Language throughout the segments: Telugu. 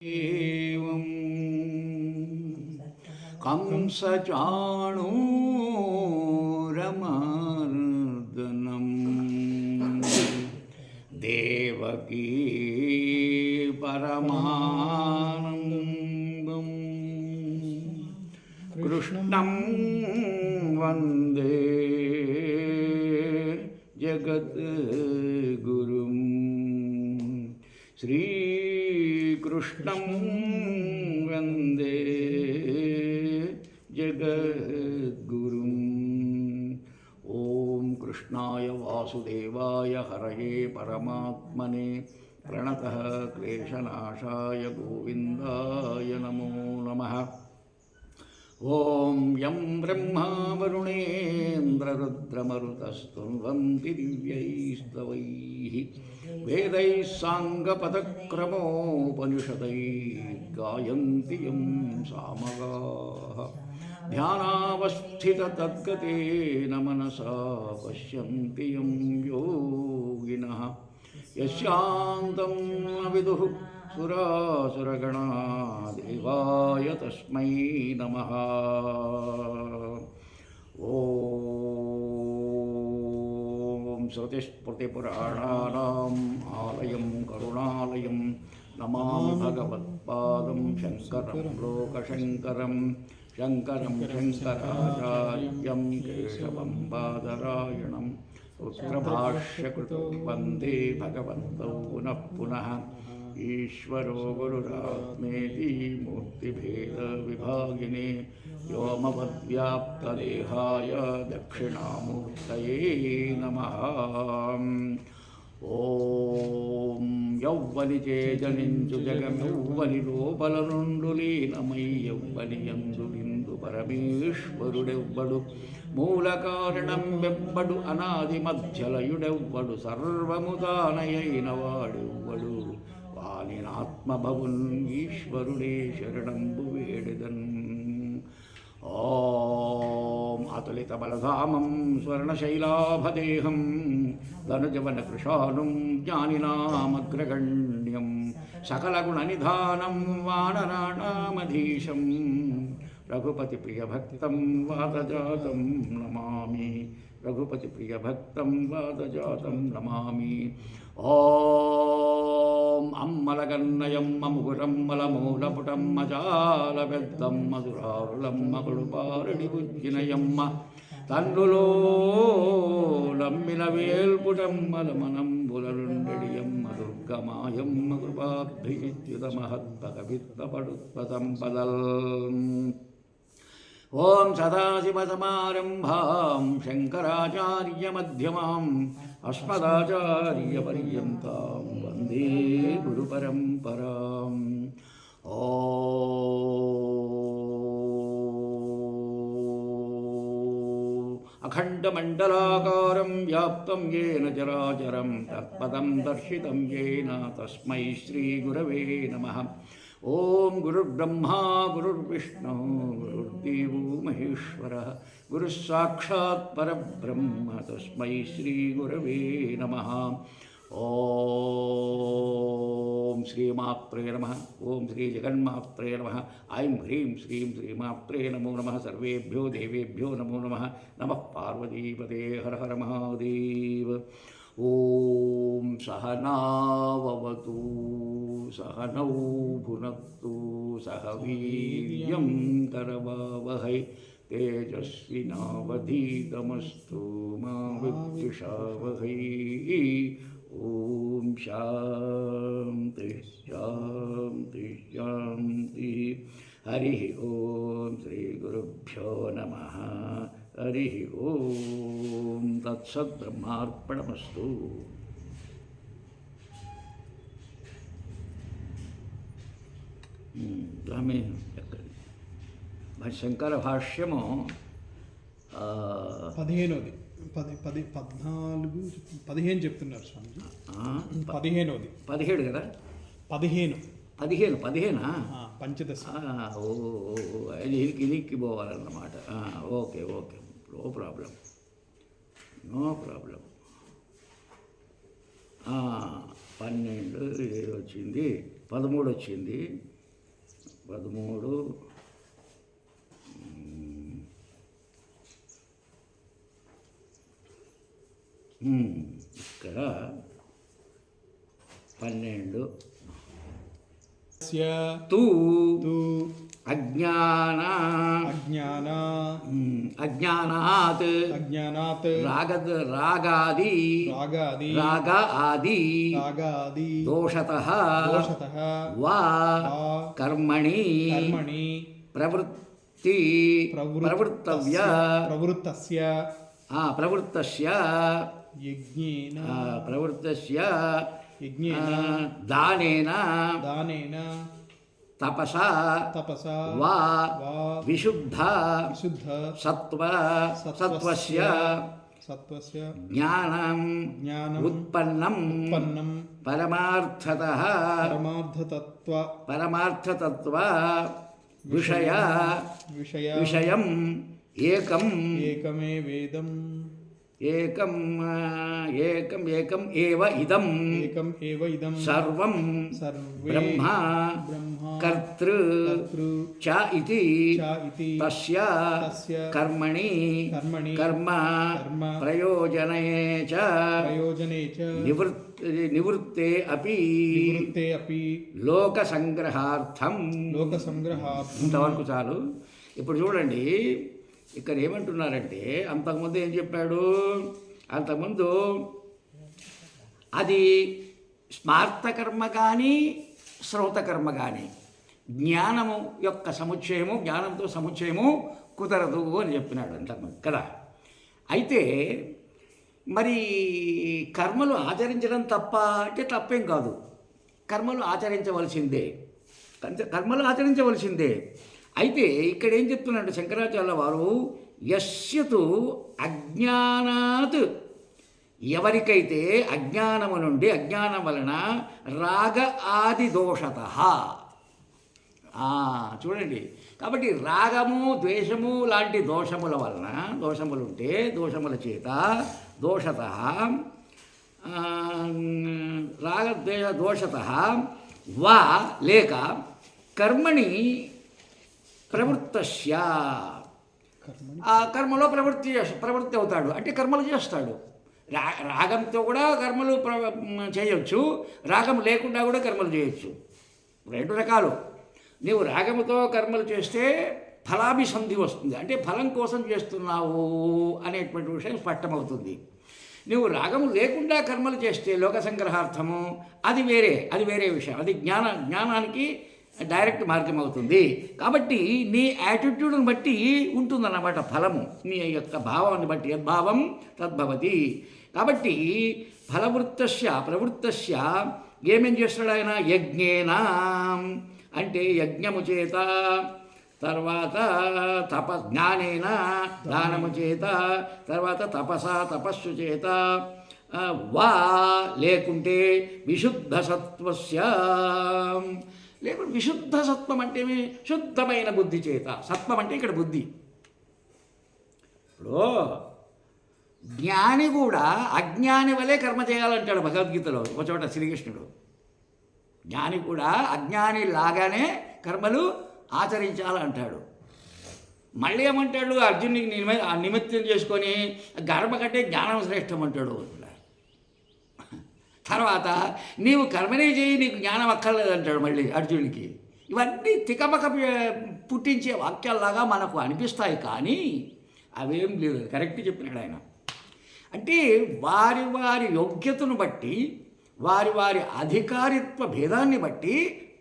एवं कंसचाणूरमर्दनं देवकी परमानन्दं कृष्णं वन्दे जगद्गुरुं श्रीकृष्णं वन्दे जगद्गुरुं। ॐ कृष्णाय वासुदेवाय हरये परमात्मने प्रणतः क्लेशनाशाय गोविन्दाय नमो नमः। ॐ यं ब्रह्मा वरुणेन्द्ररुद्रमरुतस्तुन्वन्ति दिव्यैस्तवैः वेदैः साङ्गपदक्रमोपनिषदैः गायन्ति यं सामगाः। ध्यानावस्थिततद्गतेन मनसा पश्यन्ति यं योगिनः यस्यान्तं न विदुः सुरासुरगणा देवाय तस्मै नमः। ॐ श्रुतिस्मृतिपुराणानाम् आलयं करुणालयं नमामि भगवत्पादं शङ्करं लोकशङ्करं शङ्करं शङ्कराचार्यं केशवं बादरायणं सूत्रभाष्यकृतो वन्दे भगवन्तौ पुनः पुनः। ईश्वरो गुरुरात्मेति मूर्तिभेदविभागिने व्योमवद्व्याप्तदेहाय दक्षिणामूर्तये नमः। ॐ यौवनिचेजनिंचु जगमौवनि लोपलनुंडु लीनमై యౌవని యందులిందు పరమేశ్వరుడెవ్వడు మూలకారణం వెవ్వడు అనాది మధ్యలయుడెవ్వడు సర్వము తానయైన వాడెవ్వడు వానినాత్మభవున్ ఈశ్వరుడే శరణంబు వేడెదన్। ॐ अतुलितबलधामं स्वर्णशैलाभदेहं धनुजवनकृशानुं ज्ञानिनामग्रगण्यं सकलगुणनिधानं वानराणामधीशं रघुपतिप्रियभक्तं वातजातं नमामि रघुपतिप्रियभक्तं वातजातं नमामि। ॐ अम्मलगन्नयम् अमुकुरम्मलमूलपुटं मजालबेद्दं मधुरारुलं मकुळुपारडिबुज्जिनयम्म तन्नुलो लम्मिलवेल्पुटं मलमनम्बुलरुण्डडियम्म दुर्गमायम्म कृपाब्धिच्युतमहत्पकवित्तपडुत्पसम्पदल्। ॐ सदाशिवसमारम्भां शङ्कराचार्यमध्यमाम् अस्मदाचार्यपर्यन्तां वन्दे गुरुपरम्पराम्। ॐ अखण्डमण्डलाकारं व्याप्तं येन चराचरं तत्पदं दर्शितं येन तस्मै श्रीगुरवे नमः। ॐ गुरुर्ब्रह्मा गुरुर्विष्णु गुरुर्देवो महेश्वरः गुरुः साक्षात् परब्रह्म तस्मै श्रीगुरवे नमः। ॐ श्रीमात्रे नमः। ॐ श्रीजगन्मात्रे नमः। ऐं ह्रीं श्रीं श्रीमात्रे नमो नमः। सर्वेभ्यो देवेभ्यो नमो नमः। नमः पार्वतीपते हर हर महादेव। ॐ सहनाववतु सहनौ भुनक्तु सह वीर्यं करवावहै तेजस्विनावधीतमस्तु मा विद्विषावहै। ॐ शान्ति शान्ति शान्तिः। हरिः ॐ श्रीगुरुभ्यो नमः। हरिः ॐ तत्सद्ब्रह्मार्पणमस्तु। ఆమె శంకర భాష్యము 15 15 చెప్తున్నారు స్వామిజీ। 17 కదా 15 పంచదశ ఇదికి పోవాలన్నమాట। Okay okay no problem no problem. 12 ఇది వచ్చింది, 13 వచ్చింది. 13 ఇక్కడ 12 తూ అజ్ఞానాత్ రాగాది దోషతః వా కర్మణి ప్రవృత్తస్య దానేన తపసా వా విశుద్ధ సత్వస్య జ్ఞానం ఉత్పన్నం పరమార్థతః విషయం ఏకం ఏవ ఇదం సర్వం బ్రహ్మ కర్తృ చ ఇతి తస్య కర్మణి కర్మ ప్రయోజనే చ నివృత్తే అపి లోక సంగ్రహార్థం. ఇంతవరకు చాలు. ఇప్పుడు చూడండి, ఇక్కడ ఏమంటున్నారంటే, అంతకుముందు ఏం చెప్పాడు? అంతకుముందు అది స్మార్తకర్మ కానీ శ్రౌతకర్మ కానీ జ్ఞానము యొక్క సముచ్చయము, జ్ఞానంతో సముచ్చయము కుదరదు అని చెప్పినాడు అంతకుముందు కదా. అయితే మరి కర్మలు ఆచరించడం తప్ప అంటే తప్పేం కాదు, కర్మలు ఆచరించవలసిందే. అయితే ఇక్కడ ఏం చెప్తున్నాడు శంకరాచార్య వారు, యస్యతు అజ్ఞానాత్, ఎవరికైతే అజ్ఞానము నుండి, అజ్ఞానం వలన రాగ ఆది దోషతః. చూడండి, కాబట్టి రాగము ద్వేషము లాంటి దోషముల వలన, దోషములుంటే దోషముల చేత దోషతః రాగద్వేష దోషతః వా లేక కర్మణి ప్రవృత్తస్య, ఆ కర్మలో ప్రవృత్తి అవుతాడు, అంటే కర్మలు చేస్తాడు. రాగంతో కూడా కర్మలు చేయొచ్చు, రాగం లేకుండా కూడా కర్మలు చేయొచ్చు. 2 రకాలు. నీవు రాగముతో కర్మలు చేస్తే ఫలాభిసంధి వస్తుంది, అంటే ఫలం కోసం చేస్తున్నావు అనేటువంటి విషయం స్పష్టమవుతుంది. నువ్వు రాగము లేకుండా కర్మలు చేస్తే లోక సంగ్రహార్థము అది వేరే విషయం. అది జ్ఞానానికి డైరెక్ట్ మార్గం అవుతుంది. కాబట్టి నీ యాటిట్యూడ్ని బట్టి ఉంటుందన్నమాట ఫలము, నీ యొక్క భావాన్ని బట్టి. యద్భావం తద్భవతి. కాబట్టి ప్రవృత్తస్య ఏమేం చేస్తాడు ఆయన? యజ్ఞేన అంటే యజ్ఞము చేత, తర్వాత జ్ఞానేన దానము చేత, తర్వాత తపస్సు చేత, వా లేకుంటే విశుద్ధ సత్వస్య, లేకుంటే విశుద్ధ సత్వం అంటే శుద్ధమైన బుద్ధి చేత. సత్వం అంటే ఇక్కడ బుద్ధి. ఇప్పుడు జ్ఞాని కూడా అజ్ఞాని వలె కర్మ చేయాలంటాడు భగవద్గీతలో ఒక చోట శ్రీకృష్ణుడు. జ్ఞాని కూడా అజ్ఞాని లాగానే కర్మలు ఆచరించాలంటాడు. మళ్ళీ ఏమంటాడు? అర్జునుడికి నిమిత్తం చేసుకొని గర్భ కంటే జ్ఞానం శ్రేష్టం అంటాడు. తర్వాత నీవు కర్మనే చేయి, నీకు జ్ఞానం అక్కర్లేదంటాడు మళ్ళీ అర్జునుడికి. ఇవన్నీ తికమక పుట్టించే వాక్యాల్లాగా మనకు అనిపిస్తాయి, కానీ అవేం లేదు. కరెక్ట్ చెప్పినాడు ఆయన. అంటే వారి వారి యోగ్యతను బట్టి, వారి వారి అధికారిత్వ భేదాన్ని బట్టి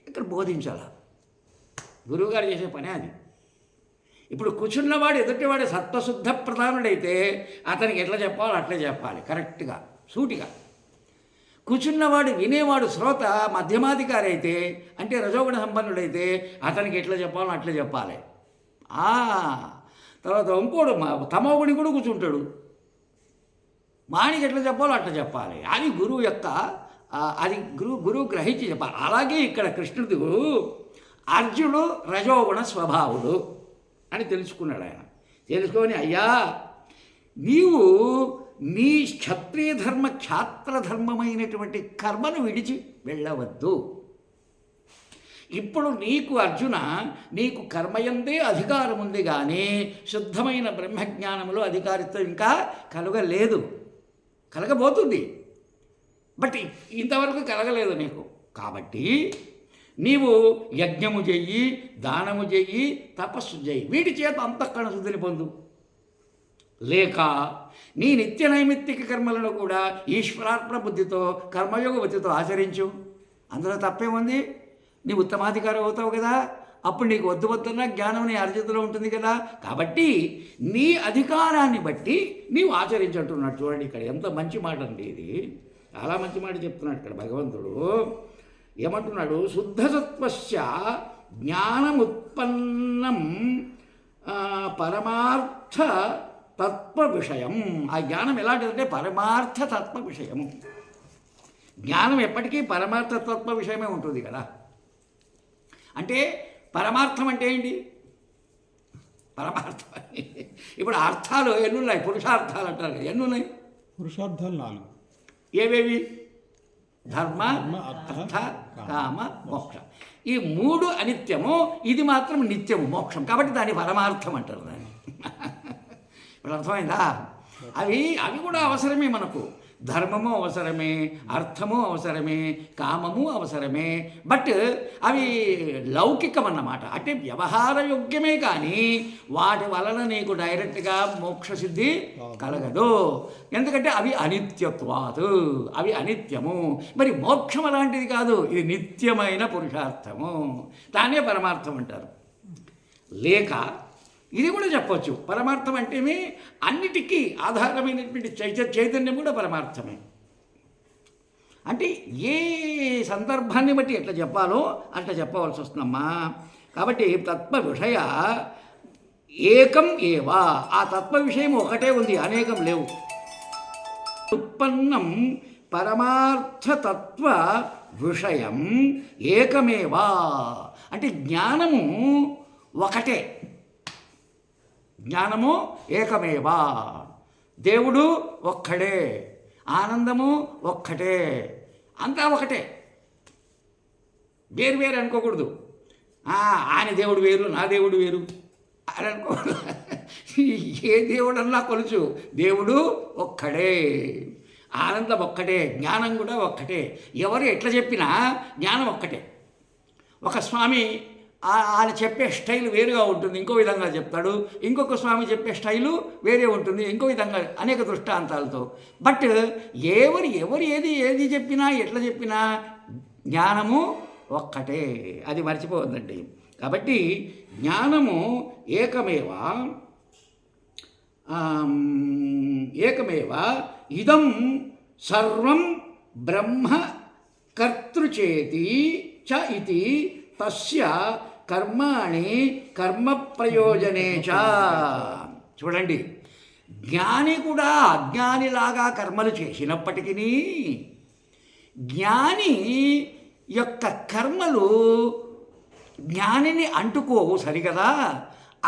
ఇక్కడ బోధించాలి. గురువుగారు చేసే పనే అది. ఇప్పుడు కూర్చున్నవాడు ఎదుటివాడు సత్వశుద్ధ ప్రధానుడైతే అతనికి ఎట్లా చెప్పాలో అట్లే చెప్పాలి, కరెక్ట్గా సూటిగా. కూర్చున్నవాడు వినేవాడు శ్రోత మధ్యమాధికారి అయితే, అంటే రజోగుణ సంపన్నుడైతే అతనికి ఎట్లా చెప్పాలో అట్లే చెప్పాలి. తర్వాత ఇంకోడు తమోగుణి కూడా కూర్చుంటాడు, మానికి ఎట్లా చెప్పాలో అట్లా చెప్పాలి. అది గురువు యొక్క అది గురువు గ్రహించి చెప్పాలి. అలాగే ఇక్కడ కృష్ణుడు అర్జునుడు రజోగుణ స్వభావుడు అని తెలుసుకున్నాడు ఆయన. తెలుసుకొని, అయ్యా నీవు నీ క్షత్రియ ధర్మ క్షాత్రధర్మమైనటువంటి కర్మను విడిచి వెళ్ళవద్దు. ఇప్పుడు నీకు అర్జున, నీకు కర్మయందే అధికారం ఉంది, కానీ శుద్ధమైన బ్రహ్మజ్ఞానములో అధికారిత్వం ఇంకా కలగలేదు. కలగబోతుంది, బట్ ఇంతవరకు కలగలేదు నీకు. కాబట్టి నీవు యజ్ఞము చెయ్యి, దానము చెయ్యి, తపస్సు చెయ్యి, వీటి చేత అంతఃకరణ శుద్ధిని పొందు. లేక నీ నిత్య నైమిత్తిక కర్మలను కూడా ఈశ్వరార్పణ బుద్ధితో కర్మయోగ బుద్ధితో ఆచరించు. అందులో తప్పేముంది? నీ ఉత్తమాధికారం అవుతావు కదా, అప్పుడు నీకు వద్దు వద్దన్న జ్ఞానం నీ అర్జితలో ఉంటుంది కదా. కాబట్టి నీ అధికారాన్ని బట్టి నీవు ఆచరించంటున్నాడు. చూడండి ఇక్కడ ఎంత మంచి మాట అండి ఇది, చాలా మంచి మాట చెప్తున్నాడు ఇక్కడ భగవంతుడు. ఏమంటున్నాడు? శుద్ధసత్వస్య జ్ఞానముత్పన్నం పరమార్థ తత్వ విషయం. ఆ జ్ఞానం ఎలాంటిదంటే పరమార్థ తత్వ విషయము. జ్ఞానం ఎప్పటికీ పరమార్థ తత్వ విషయమే ఉంటుంది కదా. అంటే పరమార్థం అంటే ఏంటి? పరమార్థం ఇప్పుడు అర్థాలు ఎన్నున్నాయి? పురుషార్థాలు అంటారు, ఎన్నున్నాయి? పురుషార్థాలు 4. ఏవేవి? ధర్మ, అర్థ, కామ, మోక్ష. ఈ 3 అనిత్యము, ఇది మాత్రం నిత్యము మోక్షం. కాబట్టి దాన్ని పరమార్థం అంటారు. దాన్ని ఇప్పుడు అర్థమైందా? అవి కూడా అవసరమే మనకు. ధర్మము అవసరమే, అర్థము అవసరమే, కామము అవసరమే. బట్ అవి లౌకికం అన్నమాట. అంటే వ్యవహారయోగ్యమే, కానీ వాటి వలన నీకు డైరెక్ట్గా మోక్షసిద్ధి కలగదు. ఎందుకంటే అవి అనిత్యత్వాదు, అవి అనిత్యము. మరి మోక్షం అలాంటిది కాదు, ఇది నిత్యమైన పురుషార్థము, దాన్నే పరమార్థం అంటారు. లేక ఇది కూడా చెప్పవచ్చు, పరమార్థం అంటేనే అన్నిటికీ ఆధారమైనటువంటి చైతన్యం కూడా పరమార్థమే. అంటే ఏ సందర్భాన్ని బట్టి ఎట్లా చెప్పాలో అట్లా చెప్పవలసి వస్తుందమ్మా. కాబట్టి తత్వ విషయ ఏకం ఏవా, ఆ తత్వ విషయం ఒకటే ఉంది, అనేకం లేవు. ఉత్పన్నం పరమార్థతత్వ విషయం ఏకమేవా, అంటే జ్ఞానము ఒకటే. జ్ఞానము ఏకమేవా, దేవుడు ఒక్కడే, ఆనందము ఒక్కటే, అంతా ఒకటే. వేరు వేరు అనుకోకూడదు. ఆయన దేవుడు వేరు, నా దేవుడు వేరు అని అనుకోకూడదు. ఏ దేవుడు అన్నా కొలుచు, దేవుడు ఒక్కడే, ఆనందం ఒక్కటే, జ్ఞానం కూడా ఒక్కటే. ఎవరు ఎట్లా చెప్పినా జ్ఞానం ఒక్కటే. ఒక స్వామి ఆయన చెప్పే స్టైల్ వేరుగా ఉంటుంది, ఇంకో విధంగా చెప్తాడు. ఇంకొక స్వామి చెప్పే స్టైలు వేరే ఉంటుంది, ఇంకో విధంగా, అనేక దృష్టాంతాలతో. బట్ ఎవరు ఏది చెప్పినా ఎట్లా చెప్పినా జ్ఞానము ఒక్కటే, అది మర్చిపోవద్దండి. కాబట్టి జ్ఞానము ఏకమేవ ఇదం సర్వం బ్రహ్మ కర్తృచేతి చ ఇతి తస్య కర్మాణి కర్మ ప్రయోజనే చ. చూడండి, జ్ఞాని కూడా అజ్ఞానిలాగా కర్మలు చేసినప్పటికీ జ్ఞాని యొక్క కర్మలు జ్ఞానిని అంటుకోవు సరికదా.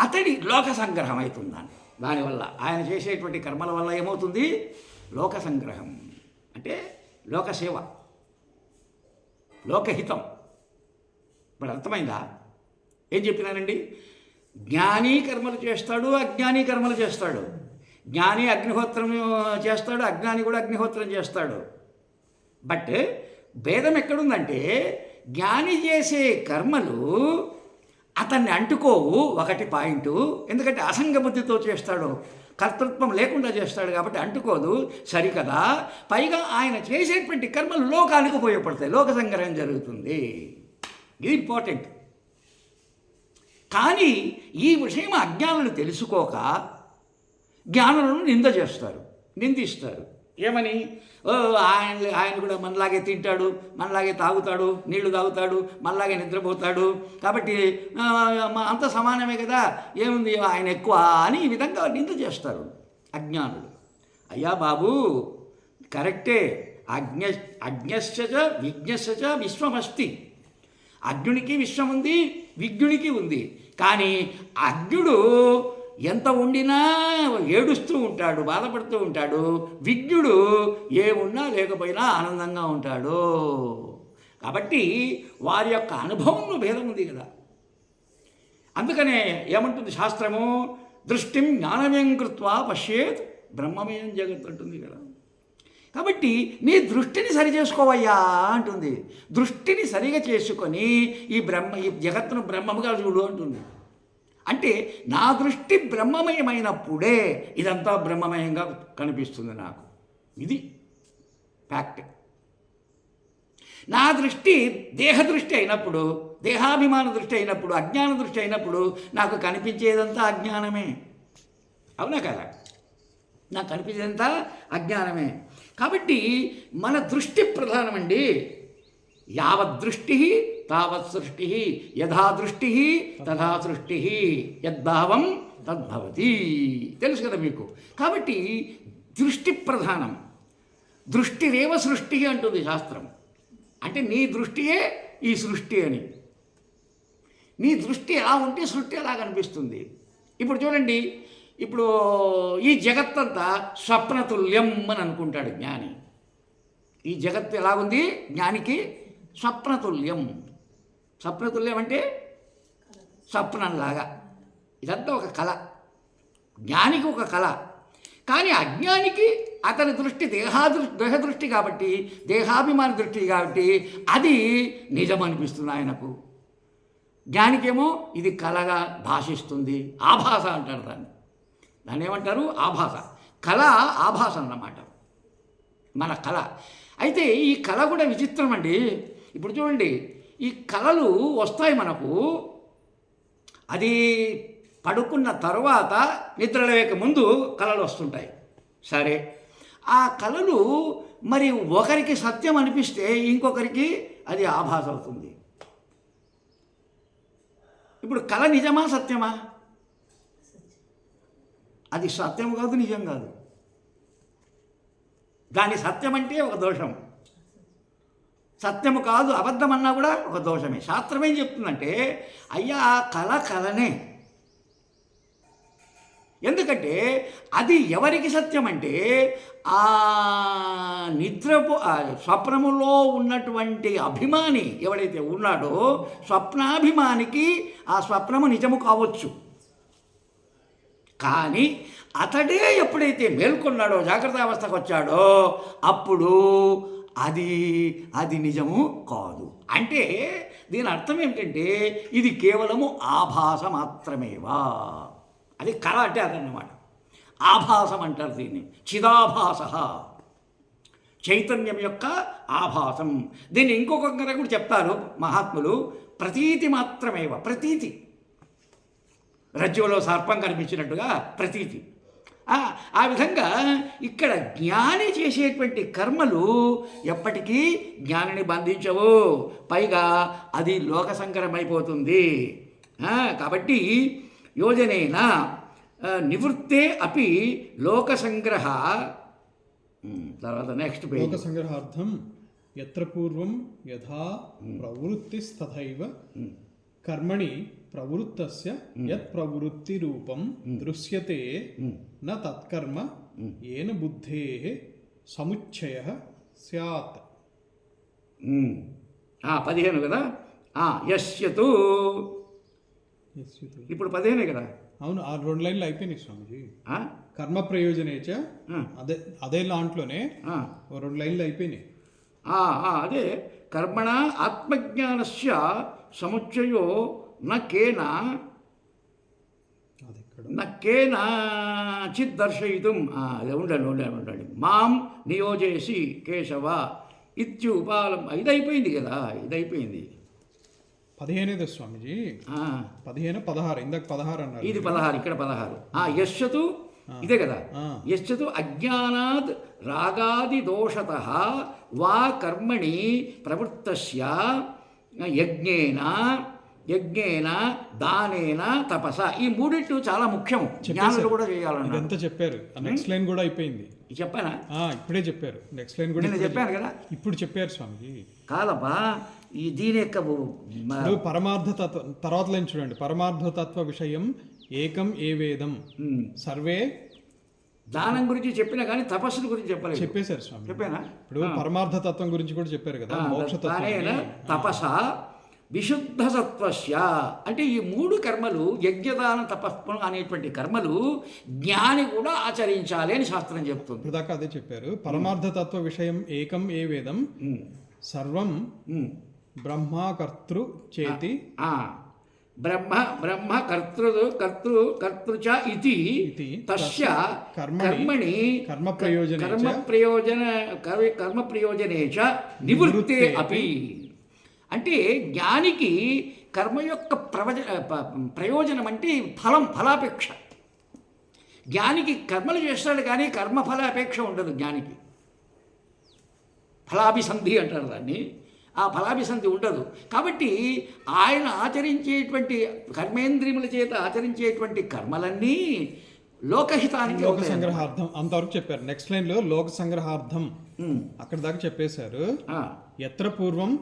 అతడి లోక సంగ్రహం అవుతుందని, దానివల్ల ఆయన చేసేటువంటి కర్మల వల్ల ఏమవుతుంది? లోక సంగ్రహం అంటే లోకసేవ, లోకహితం. ఇప్పుడు అర్థమైందా ఏం చెప్పినానండి? జ్ఞాని కర్మలు చేస్తాడు, అజ్ఞాని కర్మలు చేస్తాడు. జ్ఞాని అగ్నిహోత్రం చేస్తాడు, అజ్ఞాని కూడా అగ్నిహోత్రం చేస్తాడు. బట్ భేదం ఎక్కడుందంటే, జ్ఞాని చేసే కర్మలు అతన్ని అంటుకోవు, ఒకటి పాయింట్. ఎందుకంటే అసంగ బుద్ధితో చేస్తాడు, కర్తృత్వం లేకుండా చేస్తాడు కాబట్టి అంటుకోదు, సరికదా. పైగా ఆయన చేసేటువంటి కర్మలు లోకానికి ఉపయోగపడతాయి, లోక సంగ్రహం జరుగుతుంది. ఇది ఇంపార్టెంట్. కానీ ఈ విషయం అజ్ఞానులు తెలుసుకోక జ్ఞానులను నిందిస్తారు. ఏమని? ఆయన కూడా మనలాగే తింటాడు, మనలాగే తాగుతాడు, నీళ్లు తాగుతాడు, మనలాగే నిద్రపోతాడు, కాబట్టి అంత సమానమే కదా, ఏముంది ఆయన ఎక్కువ అని ఈ విధంగా నింద చేస్తారు అజ్ఞానులు. అయ్యా బాబు, కరెక్టే. అజ్ఞశ్చ విజ్ఞశ్చ విశ్వమస్తి. అజ్ఞునికి విశ్వం ఉంది, విజ్ఞునికి ఉంది. కానీ అజ్ఞుడు ఎంత ఉండినా ఏడుస్తూ ఉంటాడు, బాధపడుతూ ఉంటాడు. విజ్ఞుడు ఏమున్నా లేకపోయినా ఆనందంగా ఉంటాడు. కాబట్టి వారి యొక్క అనుభవంలో భేదం ఉంది కదా. అందుకనే ఏమంటుంది శాస్త్రము, దృష్టిం జ్ఞానమయం కృత్వా పశ్యేత్ బ్రహ్మమయం జగత్ అంటుంది కదా. కాబట్టి నీ దృష్టిని సరి చేసుకోవయ్యా అంటుంది. దృష్టిని సరిగా చేసుకొని ఈ జగత్తును బ్రహ్మముగా చూడు అంటుంది. అంటే నా దృష్టి బ్రహ్మమయమైనప్పుడే ఇదంతా బ్రహ్మమయంగా కనిపిస్తుంది నాకు. ఇది ఫ్యాక్ట్. నా దృష్టి దేహదృష్టి అయినప్పుడు, దేహాభిమాన దృష్టి అయినప్పుడు, అజ్ఞాన దృష్టి అయినప్పుడు నాకు కనిపించేదంతా అజ్ఞానమే. అవునా కదా? నాకు కనిపించేదంతా అజ్ఞానమే. కాబట్టి మన దృష్టి ప్రధానమండి. యావద్దృష్టి తావత్ సృష్టి, యథా దృష్టి తథా సృష్టి, యద్భావం తద్భవతి. తెలుసు కదా మీకు. కాబట్టి దృష్టి ప్రధానం. దృష్టిరేవ సృష్టి అంటుంది శాస్త్రం. అంటే నీ దృష్టియే ఈ సృష్టి అని. నీ దృష్టి ఎలా ఉంటే సృష్టి ఎలా కనిపిస్తుంది. ఇప్పుడు చూడండి, ఇప్పుడు ఈ జగత్తంతా స్వప్నతుల్యం అని అనుకుంటాడు జ్ఞాని. ఈ జగత్తు ఎలాగుంది జ్ఞానికి? స్వప్నతుల్యం. స్వప్నతుల్యం అంటే స్వప్నంలాగా. ఇదంతా ఒక కళ. జ్ఞానికి ఒక కళ. కానీ అజ్ఞానికి అతని దృష్టి దేహదృష్టి కాబట్టి, దేహాభిమాన దృష్టి కాబట్టి అది నిజం అనిపిస్తుంది ఆయనకు. జ్ఞానికేమో ఇది కళగా భాషిస్తుంది. ఆభాస అంటారు దాన్ని. దాన్ని ఏమంటారు? ఆభాస. కళ ఆభాస అన్నమాట, మన కళ. అయితే ఈ కళ కూడా విచిత్రం అండి. ఇప్పుడు చూడండి, ఈ కళలు వస్తాయి మనకు. అది పడుకున్న తరువాత నిద్రలేక ముందు కళలు వస్తుంటాయి. సరే, ఆ కళలు మరి ఒకరికి సత్యం అనిపిస్తే ఇంకొకరికి అది ఆభాస అవుతుంది. ఇప్పుడు కళ నిజమా సత్యమా? అది సత్యం కాదు, నిజం కాదు. దాని సత్యం అంటే ఒక దోషం, సత్యము కాదు అబద్ధం అన్నా కూడా ఒక దోషమే. శాస్త్రం ఏం చెప్తుందంటే, అయ్యా ఆ కళ కళనే. ఎందుకంటే అది ఎవరికి సత్యం అంటే, ఆ స్వప్నములో ఉన్నటువంటి అభిమాని ఎవడైతే ఉన్నాడో, స్వప్నాభిమానికి ఆ స్వప్నము నిజము కావచ్చు. కానీ అతడే ఎప్పుడైతే మేల్కొన్నాడో, జాగ్రత్త అవస్థకు వచ్చాడో, అప్పుడు అది నిజము కాదు. అంటే దీని అర్థం ఏమిటంటే, ఇది కేవలము ఆభాస మాత్రమేవా. అది కళ అంటే అదన్నమాట. ఆభాసం అంటారు దీన్ని. చిదాభాస, చైతన్యం యొక్క ఆభాసం. దీన్ని ఇంకొకరు కూడా చెప్తారు మహాత్ములు, ప్రతీతి మాత్రమేవ. ప్రతీతి, రజ్జులో సర్పం కనిపించినట్టుగా ప్రతీతి. ఆ విధంగా ఇక్కడ జ్ఞాని చేసేటువంటి కర్మలు ఎప్పటికీ జ్ఞానిని బంధించవు. పైగా అది లోకసంకరమైపోతుంది. కాబట్టి యోజనేన నివృత్తే అపి లోకసంగ్రహ. తర్వాత నెక్స్ట్ పేజ్. లోకసంగ్రహార్థం యత్ర పూర్వం యథా ప్రవృత్తిస్తథైవ కర్మణి ప్రవృత్తస్య యత్ ప్రవృత్తి రూపం దృశ్యతే న తత్కర్మ ఏన బుద్ధేః సముచ్చయః స్యాత్. 15 కదా. యస్యతు ఇప్పుడు 15 కదా. అవును, ఆ 2 లైన్లు అయిపోయినాయి స్వామిజీ. కర్మ ప్రయోజనేచ అదే దాంట్లోనే 2 లైన్లు అయిపోయినాయి. అదే కర్మణ ఆత్మజ్ఞానస్య సముచ్చయో నకేన చిత్ దర్శయితుం. ఉండండి. మాం నియోజేసి కేశవ ఇత్యుపాలం. ఇది అయిపోయింది కదా, ఇది అయిపోయింది. 15 స్వామిజీ. 15, 16. ఇందాక 16 అన్నారు. ఇది 16, ఇక్కడ 16. యశ్చతు ఇదే కదా. యశ్చతు అజ్ఞానాద్ రాగాది దోషతః వా కర్మణి ప్రవృత్తస్య యజ్ఞేన దానేన తపస. ఈ మూడింటి చాలా ముఖ్యం. జ్ఞానులు కూడా చేయాలన్నారు. ఇదంతా చెప్పారు. నెక్స్ట్ లైన్ కూడా అయిపోయింది. చెప్పానా? ఇప్పుడే చెప్పారు. నెక్స్ట్ లైన్ కూడా నేను చెప్పాను కదా. ఇప్పుడు చెప్పారు స్వామిజీ. కాదబ్బా, దీని యొక్క పరమార్థ తత్వ తర్వాత లైన్ చూడండి. పరమార్థతత్వ విషయం ఏకం ఏ వేదం సర్వే దానం గురించి చెప్పినా కానీ తపస్సుల గురించి చెప్పలేదు. చెప్పేశారు స్వామి. చెప్పానా? ఇప్పుడు పరమార్థ తత్వం గురించి కూడా చెప్పారు కదా, మోక్ష తానేన తపస విశుద్ధ సత్వస్య. అంటే ఈ 3 కర్మలు, యజ్ఞదాన తపస్సు అనేటువంటి కర్మలు జ్ఞాని కూడా ఆచరించాలి అని శాస్త్రం చెప్తుంది. ఇప్పుడు దాకా అదే చెప్పారు. పరమార్థ తత్వ విషయం ఏకం ఏ వేదం సర్వం బ్రహ్మకర్తృ చేతి. బ్రహ్మ కర్తృచ ఇతి తస్య కర్మణి కర్మ ప్రయోజనే చ నివృత్తే అపి. అంటే జ్ఞానికి కర్మ యొక్క ప్రయోజనం అంటే ఫలాపేక్ష. జ్ఞానికి కర్మలు చేస్తాడు కానీ కర్మఫలాపేక్ష ఉండదు జ్ఞానికి. ఫలాభిసంధి అంటారు దాన్ని. ఆ ఫలాభిసంధి ఉండదు. కాబట్టి ఆయన ఆచరించేటువంటి కర్మేంద్రియముల చేత ఆచరించేటువంటి కర్మలన్నీ లోకహితానికి. లోక సంగ్రహార్థం అంతవరకు చెప్పారు. నెక్స్ట్ లైన్లో లోక సంగ్రహార్థం అక్కడ దాకా చెప్పేశారు. ఎత్ర పూర్వం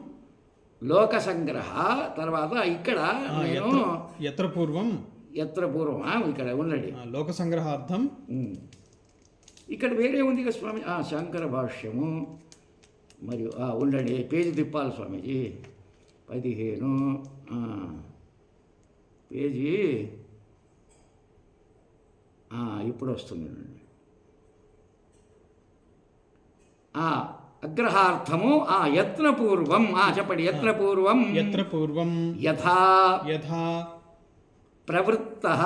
లోక సంగ్రహ. తర్వాత ఇక్కడ ఎత్ర పూర్వం ఇక్కడ ఉన్నది లోక సంగ్రహార్థం. ఇక్కడ వేరే ఉంది కదా స్వామి, శంకర భాష్యము. మరియు ఉండండి, పేజీ తిప్పాలి స్వామీజీ. 15 పేజీ ఇప్పుడు వస్తుంది. అగ్రహార్థము యత్నపూర్వం. చెప్పండి. యత్నపూర్వం యథా ప్రవృత్తః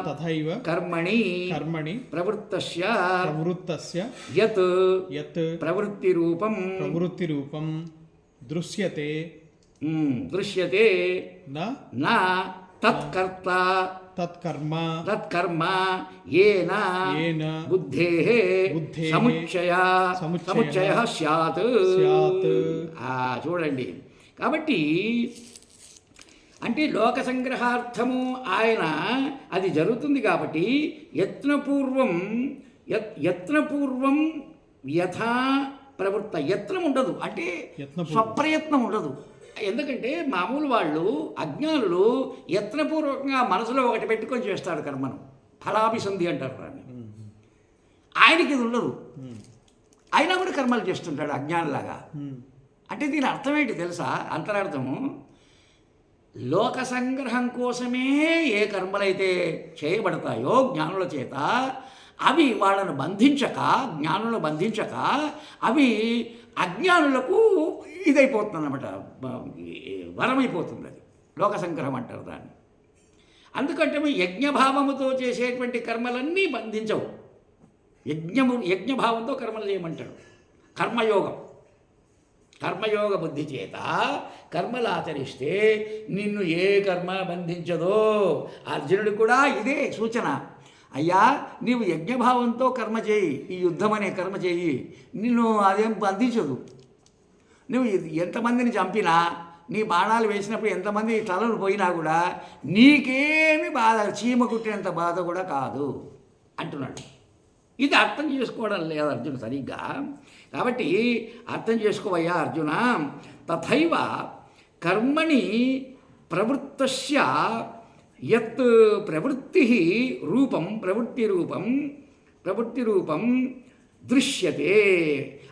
తథైవ కర్మణి ప్రవృత్తస్య యత్ ప్రవృత్తిరూపం దృశ్యతే న తత్కర్మ ఏన బుద్ధేః సముచ్చయః స్యాత్. చూడండి. కాబట్టి అంటే లోక సంగ్రహార్థము ఆయన అది జరుగుతుంది కాబట్టి యత్నపూర్వం యథా ప్రవృత్త. యత్నం ఉండదు, అంటే స్వప్రయత్నం ఉండదు. ఎందుకంటే మామూలు వాళ్ళు అజ్ఞానులు యత్నపూర్వకంగా మనసులో ఒకటి పెట్టుకొని చేస్తాడు కర్మను. ఫలాభిసంధి అంటారు దాన్ని. ఆయనకి ఇది ఉండదు. అయినా కూడా కర్మలు చేస్తుంటాడు అజ్ఞానులాగా. అంటే దీని అర్థం ఏంటి తెలుసా? అంతరార్థము, లోక సంగ్రహం కోసమే ఏ కర్మలైతే చేయబడతాయో జ్ఞానుల చేత, అవి వాళ్ళను జ్ఞానులను బంధించక అవి అజ్ఞానులకు ఇదైపోతుంది అన్నమాట, వరమైపోతుంది. అది లోక సంగ్రహం అంటారు దాన్ని. అందుకంటే యజ్ఞభావముతో చేసేటువంటి కర్మలన్నీ బంధించవు. యజ్ఞభావంతో కర్మలు చేయమంటాడు. కర్మయోగ బుద్ధి చేత కర్మలు ఆచరిస్తే నిన్ను ఏ కర్మ బంధించదో. అర్జునుడు కూడా ఇదే సూచన. అయ్యా, నీవు యజ్ఞభావంతో కర్మ చేయి, ఈ యుద్ధం అనే కర్మ చేయి, నిన్ను అదేం బంధించదు. నువ్వు ఎంతమందిని చంపినా, నీ బాణాలు వేసినప్పుడు ఎంతమంది తలలు పోయినా కూడా నీకేమి బాధ, చీమ కుట్టినంత బాధ కూడా కాదు అంటున్నాడు. ఇది అర్థం చేసుకోవడం లేదు అర్జున సరిగ్గా. కాబట్టి అర్థం చేసుకోవయ్యా అర్జున. తథైవ కర్మణి ప్రవృత్తస్య యత్ ప్రవృత్తి రూపం దృశ్యతే.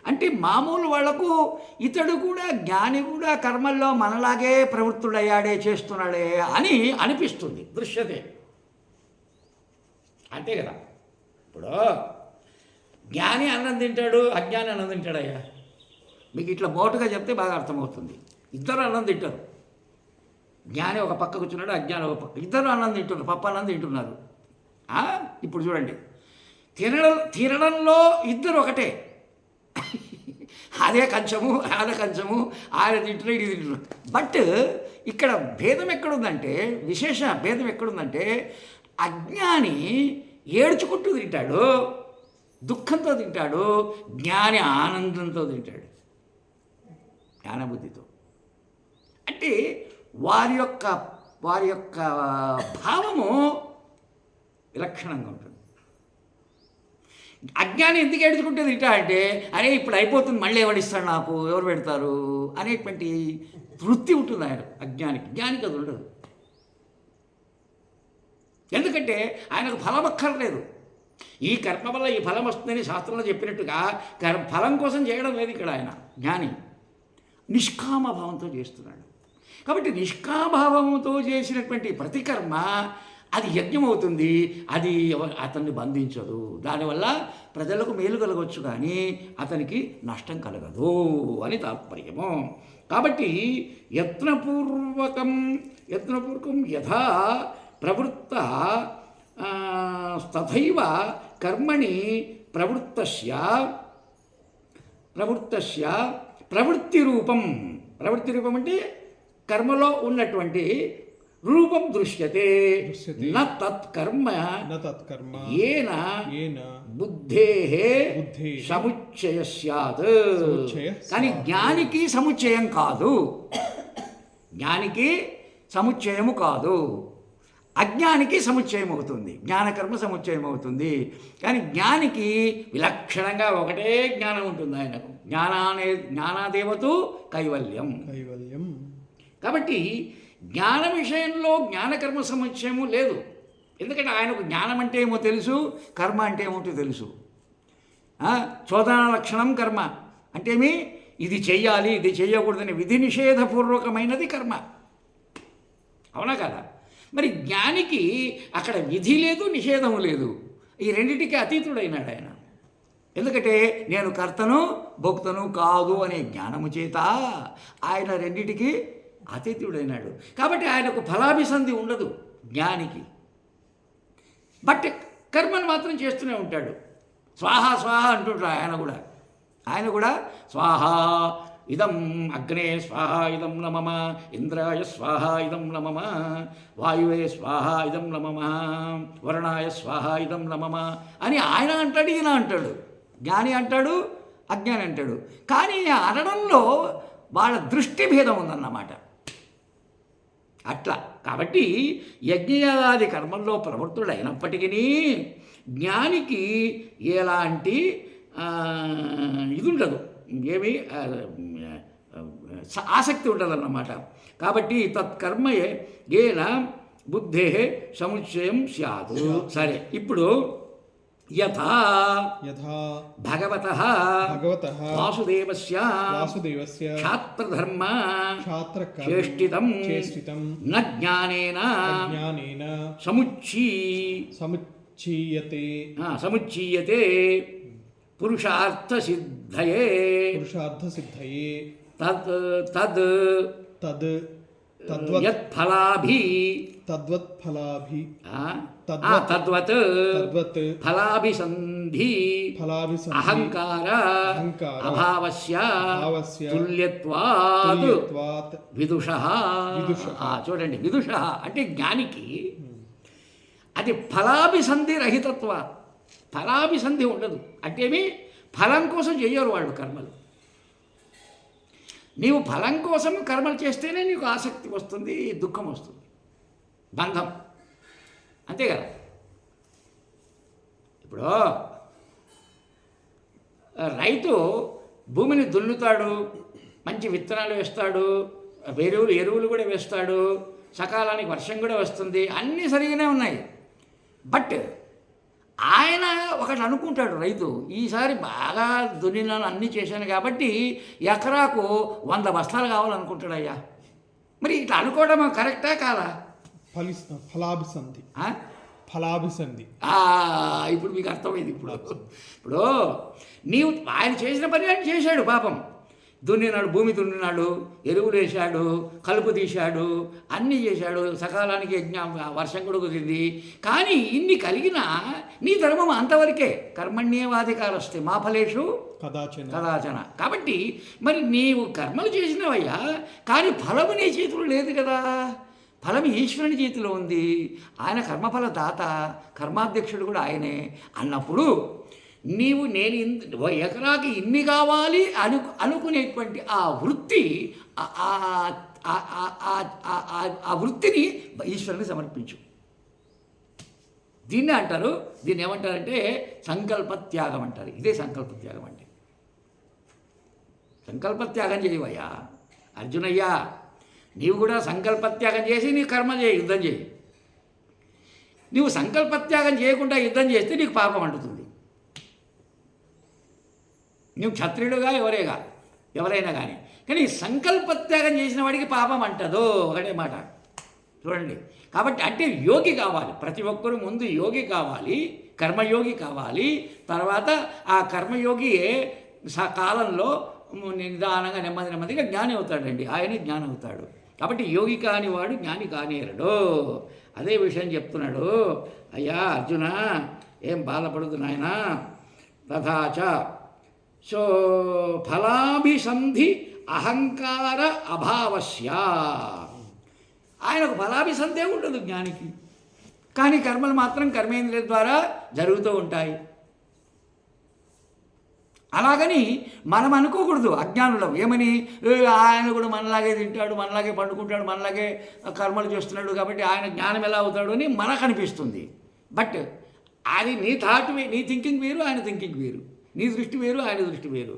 అంటే మామూలు వాళ్లకు ఇతడు కూడా జ్ఞాని కూడా కర్మల్లో మనలాగే ప్రవృత్తుడయ్యాడే, చేస్తున్నాడే అని అనిపిస్తుంది. దృశ్యతే అంతే కదా. ఇప్పుడు జ్ఞాని అన్నం తింటాడు, అజ్ఞాని అన్నం తింటాడయ్యా. మీకు ఇట్లా మోటుగా చెప్తే బాగా అర్థమవుతుంది. ఇద్దరు అన్నం తింటారు. జ్ఞాని ఒక పక్క కూర్చున్నాడు, అజ్ఞాని ఒక పక్క. ఇద్దరు అన్నం తింటున్నారు, పప్పు అన్నం తింటున్నారు. ఇప్పుడు చూడండి, తినడంలో ఇద్దరు ఒకటే. అదే కంచము ఆయన తింటున్నాడు, ఇది తింటున్నాడు. బట్ ఇక్కడ భేదం ఎక్కడుందంటే, విశేష భేదం ఎక్కడుందంటే, అజ్ఞాని ఏడ్చుకుంటూ తింటాడు, దుఃఖంతో తింటాడు. జ్ఞాని ఆనందంతో తింటాడు, జ్ఞానబుద్ధితో. అంటే వారి యొక్క భావము విలక్షణంగా ఉంటుంది. అజ్ఞాని ఎందుకు ఏడ్చుకుంటుంది ఇట అంటే, అరే ఇప్పుడు అయిపోతుంది, మళ్ళీ ఎవడిస్తాడు నాకు, ఎవరు పెడతారు అనేటువంటి వృత్తి ఉంటుంది ఆయన అజ్ఞానికి. జ్ఞానికి అది ఉండదు. ఎందుకంటే ఆయనకు ఫలం అక్కర్లేదు. ఈ కర్మ వల్ల ఈ ఫలం వస్తుందని శాస్త్రంలో చెప్పినట్టుగా ఫలం కోసం చేయడం లేదు ఇక్కడ ఆయన జ్ఞాని. నిష్కామభావంతో చేస్తున్నాడు. కాబట్టి నిష్కామభావంతో చేసినటువంటి ప్రతి కర్మ అది యజ్ఞం అవుతుంది. అది అతన్ని బంధించదు. దానివల్ల ప్రజలకు మేలు కలగవచ్చు కానీ అతనికి నష్టం కలగదు అని తాత్పర్యము. కాబట్టి యత్నపూర్వకం యథా ప్రవృత్త తథైవ కర్మణి ప్రవృత్తి రూపం అంటే కర్మలో ఉన్నటువంటి రూపం దృశ్యతే. న తత్కర్మ ఏన బుద్ధేః సముచ్చయ స్యాత్. కానీ జ్ఞానికి సముచ్చయం కాదు. జ్ఞానికి సముచ్చయము కాదు, అజ్ఞానికి సముచ్చయం అవుతుంది. జ్ఞానకర్మ సముచ్చయం అవుతుంది. కానీ జ్ఞానికి విలక్షణంగా ఒకటే జ్ఞానం ఉంటుంది. ఆయనకు జ్ఞానాదేవతు కైవల్యం. కాబట్టి జ్ఞాన విషయంలో జ్ఞానకర్మ సముచ్చయము లేదు. ఎందుకంటే ఆయనకు జ్ఞానం అంటే ఏమో తెలుసు, కర్మ అంటే ఏమో తెలుసు. చోదన లక్షణం కర్మ అంటేమి ఇది చెయ్యాలి, ఇది చెయ్యకూడదని విధి నిషేధపూర్వకమైనది కర్మ. అవునా కదా? మరి జ్ఞానికి అక్కడ విధి లేదు, నిషేధము లేదు. ఈ రెండిటికి అతీతుడైనాడు ఆయన. ఎందుకంటే నేను కర్తను భోక్తను కాదు అనే జ్ఞానము చేత ఆయన రెండిటికి అతీతుడైనాడు. కాబట్టి ఆయనకు ఫలాభిసంధి ఉండదు జ్ఞానికి. బట్ కర్మను మాత్రం చేస్తూనే ఉంటాడు. స్వాహ స్వాహ అంటుంటాడు ఆయన కూడా స్వాహ ఇదం అగ్నే స్వాహ ఇదం నమమ, ఇంద్రాయ స్వాహ ఇదం నమమ, వాయువే స్వాహ ఇదం నమమ, వరుణాయ స్వాహ ఇదం నమమ అని ఆయన అంటాడు, ఈయన అంటాడు. జ్ఞాని అంటాడు, అజ్ఞాని అంటాడు. కానీ అనడంలో వాళ్ళ దృష్టి భేదం ఉందన్నమాట. అట్లా కాబట్టి యజ్ఞయాది కర్మల్లో ప్రవృత్తుడైనప్పటికీ జ్ఞానికి ఎలాంటి ఇది ఉండదు, ఏమి ఆసక్తి ఉండదన్నమాట. కాబట్టి తత్కర్మ ఏన బుద్ధే సముచ్చయం స్యాత్. సరే, ఇప్పుడు యథా భగవతః వాసుదేవస్య క్షాత్రధర్మ చేష్టితం న జ్ఞానేన సముచ్చీయతే పురుషార్థసిద్ధయే తద్వత్ ఫలాభిసంధి అహంకార అభావస్య తుల్యత్వాత్ విదుషః. చూడండి, విదుషః అంటే జ్ఞానికి అది ఫలాభిసంధి రహితత్వ. ఫలాభిసంధి ఉండదు అంటే ఏమి, ఫలం కోసం చెయ్యరు వాళ్ళు కర్మలు. నీవు ఫలం కోసం కర్మలు చేస్తేనే నీకు ఆసక్తి వస్తుంది, దుఃఖం వస్తుంది, బంధం. అంతే కదా? ఇప్పుడు రైతు భూమిని దున్నుతాడు, మంచి విత్తనాలు వేస్తాడు, ఎరువులు కూడా వేస్తాడు, సకాలానికి వర్షం కూడా వస్తుంది, అన్నీ సరిగానే ఉన్నాయి. బట్ ఆయన ఒకటి అనుకుంటాడు రైతు, ఈసారి బాగా దున్నినాను, అన్నీ చేశాను కాబట్టి ఎకరాకు 100 బస్తాలు కావాలనుకుంటాడు. అయ్యా, మరి ఇట్లా అనుకోవడం కరెక్టా కాదా? ఫలాభిసంధి ఇప్పుడు మీకు అర్థమైంది. ఇప్పుడు నీవు ఆయన చేసిన పని ఆయన చేశాడు. పాపం దున్నినాడు, భూమి దున్నినాడు, ఎరువులు వేశాడు, కలుపు తీశాడు, అన్నీ చేశాడు, సకాలానికి వర్షం కూడా కుదిరింది. కానీ ఇన్ని కలిగినా నీ ధర్మం అంతవరకే. కర్మణ్యేవాధికారస్తే మా ఫలేషు కదాచన. కాబట్టి మరి నీవు కర్మలు చేసినవయ్యా, కానీ ఫలము నీ చేతులు లేదు కదా. ఫలం ఈశ్వరుని చేతిలో ఉంది. ఆయన కర్మఫల దాత, కర్మాధ్యక్షుడు కూడా ఆయనే అన్నప్పుడు నీవు నేను ఎకరాకి ఇన్ని కావాలి అనుకునేటువంటి ఆ వృత్తి, ఆ వృత్తిని ఈశ్వరుని సమర్పించు. దీన్నే అంటారు. దీన్ని ఏమంటారంటే సంకల్పత్యాగం అంటారు. ఇదే సంకల్పత్యాగం అంటే. సంకల్పత్యాగం చేయవయ్యా అర్జునయ్యా, నీవు కూడా సంకల్పత్యాగం చేసి నీ కర్మ చేయి, యుద్ధం చేయి. నీవు సంకల్పత్యాగం చేయకుండా యుద్ధం చేస్తే నీకు పాపం అంటుతుంది. నువ్వు క్షత్రియుడుగా ఎవరైనా కానీ సంకల్పత్యాగం చేసిన వాడికి పాపం అంటదో, ఒకటే మాట చూడండి. కాబట్టి అంటే యోగి కావాలి, ప్రతి ఒక్కరూ ముందు యోగి కావాలి, కర్మయోగి కావాలి. తర్వాత ఆ కర్మయోగి కాలంలో నిదానంగా నెమ్మదిగా జ్ఞాని అవుతాడండి, ఆయనే జ్ఞాని అవుతాడు. కాబట్టి యోగి కానివాడు జ్ఞాని కానేరడు. అదే విషయం చెప్తున్నాడు. అయ్యా అర్జున, ఏం బాధపడదు నాయనా. తథాచ సో ఫలాభిసంధి అహంకార అభావస్య. ఆయనకు ఫలాభిసంధే ఉండదు జ్ఞానికి, కానీ కర్మలు మాత్రం కర్మేంద్రియ ద్వారా జరుగుతూ ఉంటాయి. అలాగని మనం అనుకోకూడదు అజ్ఞానులం. ఏమని, ఆయన కూడా మనలాగే తింటాడు, మనలాగే పండుకుంటాడు, మనలాగే కర్మలు చేస్తున్నాడు కాబట్టి ఆయన జ్ఞానం ఎలా అవుతాడు అని మనకు అనిపిస్తుంది. బట్ అది నీ థాట్, నీ థింకింగ్ వేరు, ఆయన థింకింగ్ వేరు, నీ దృష్టి వేరు, ఆయన దృష్టి వేరు.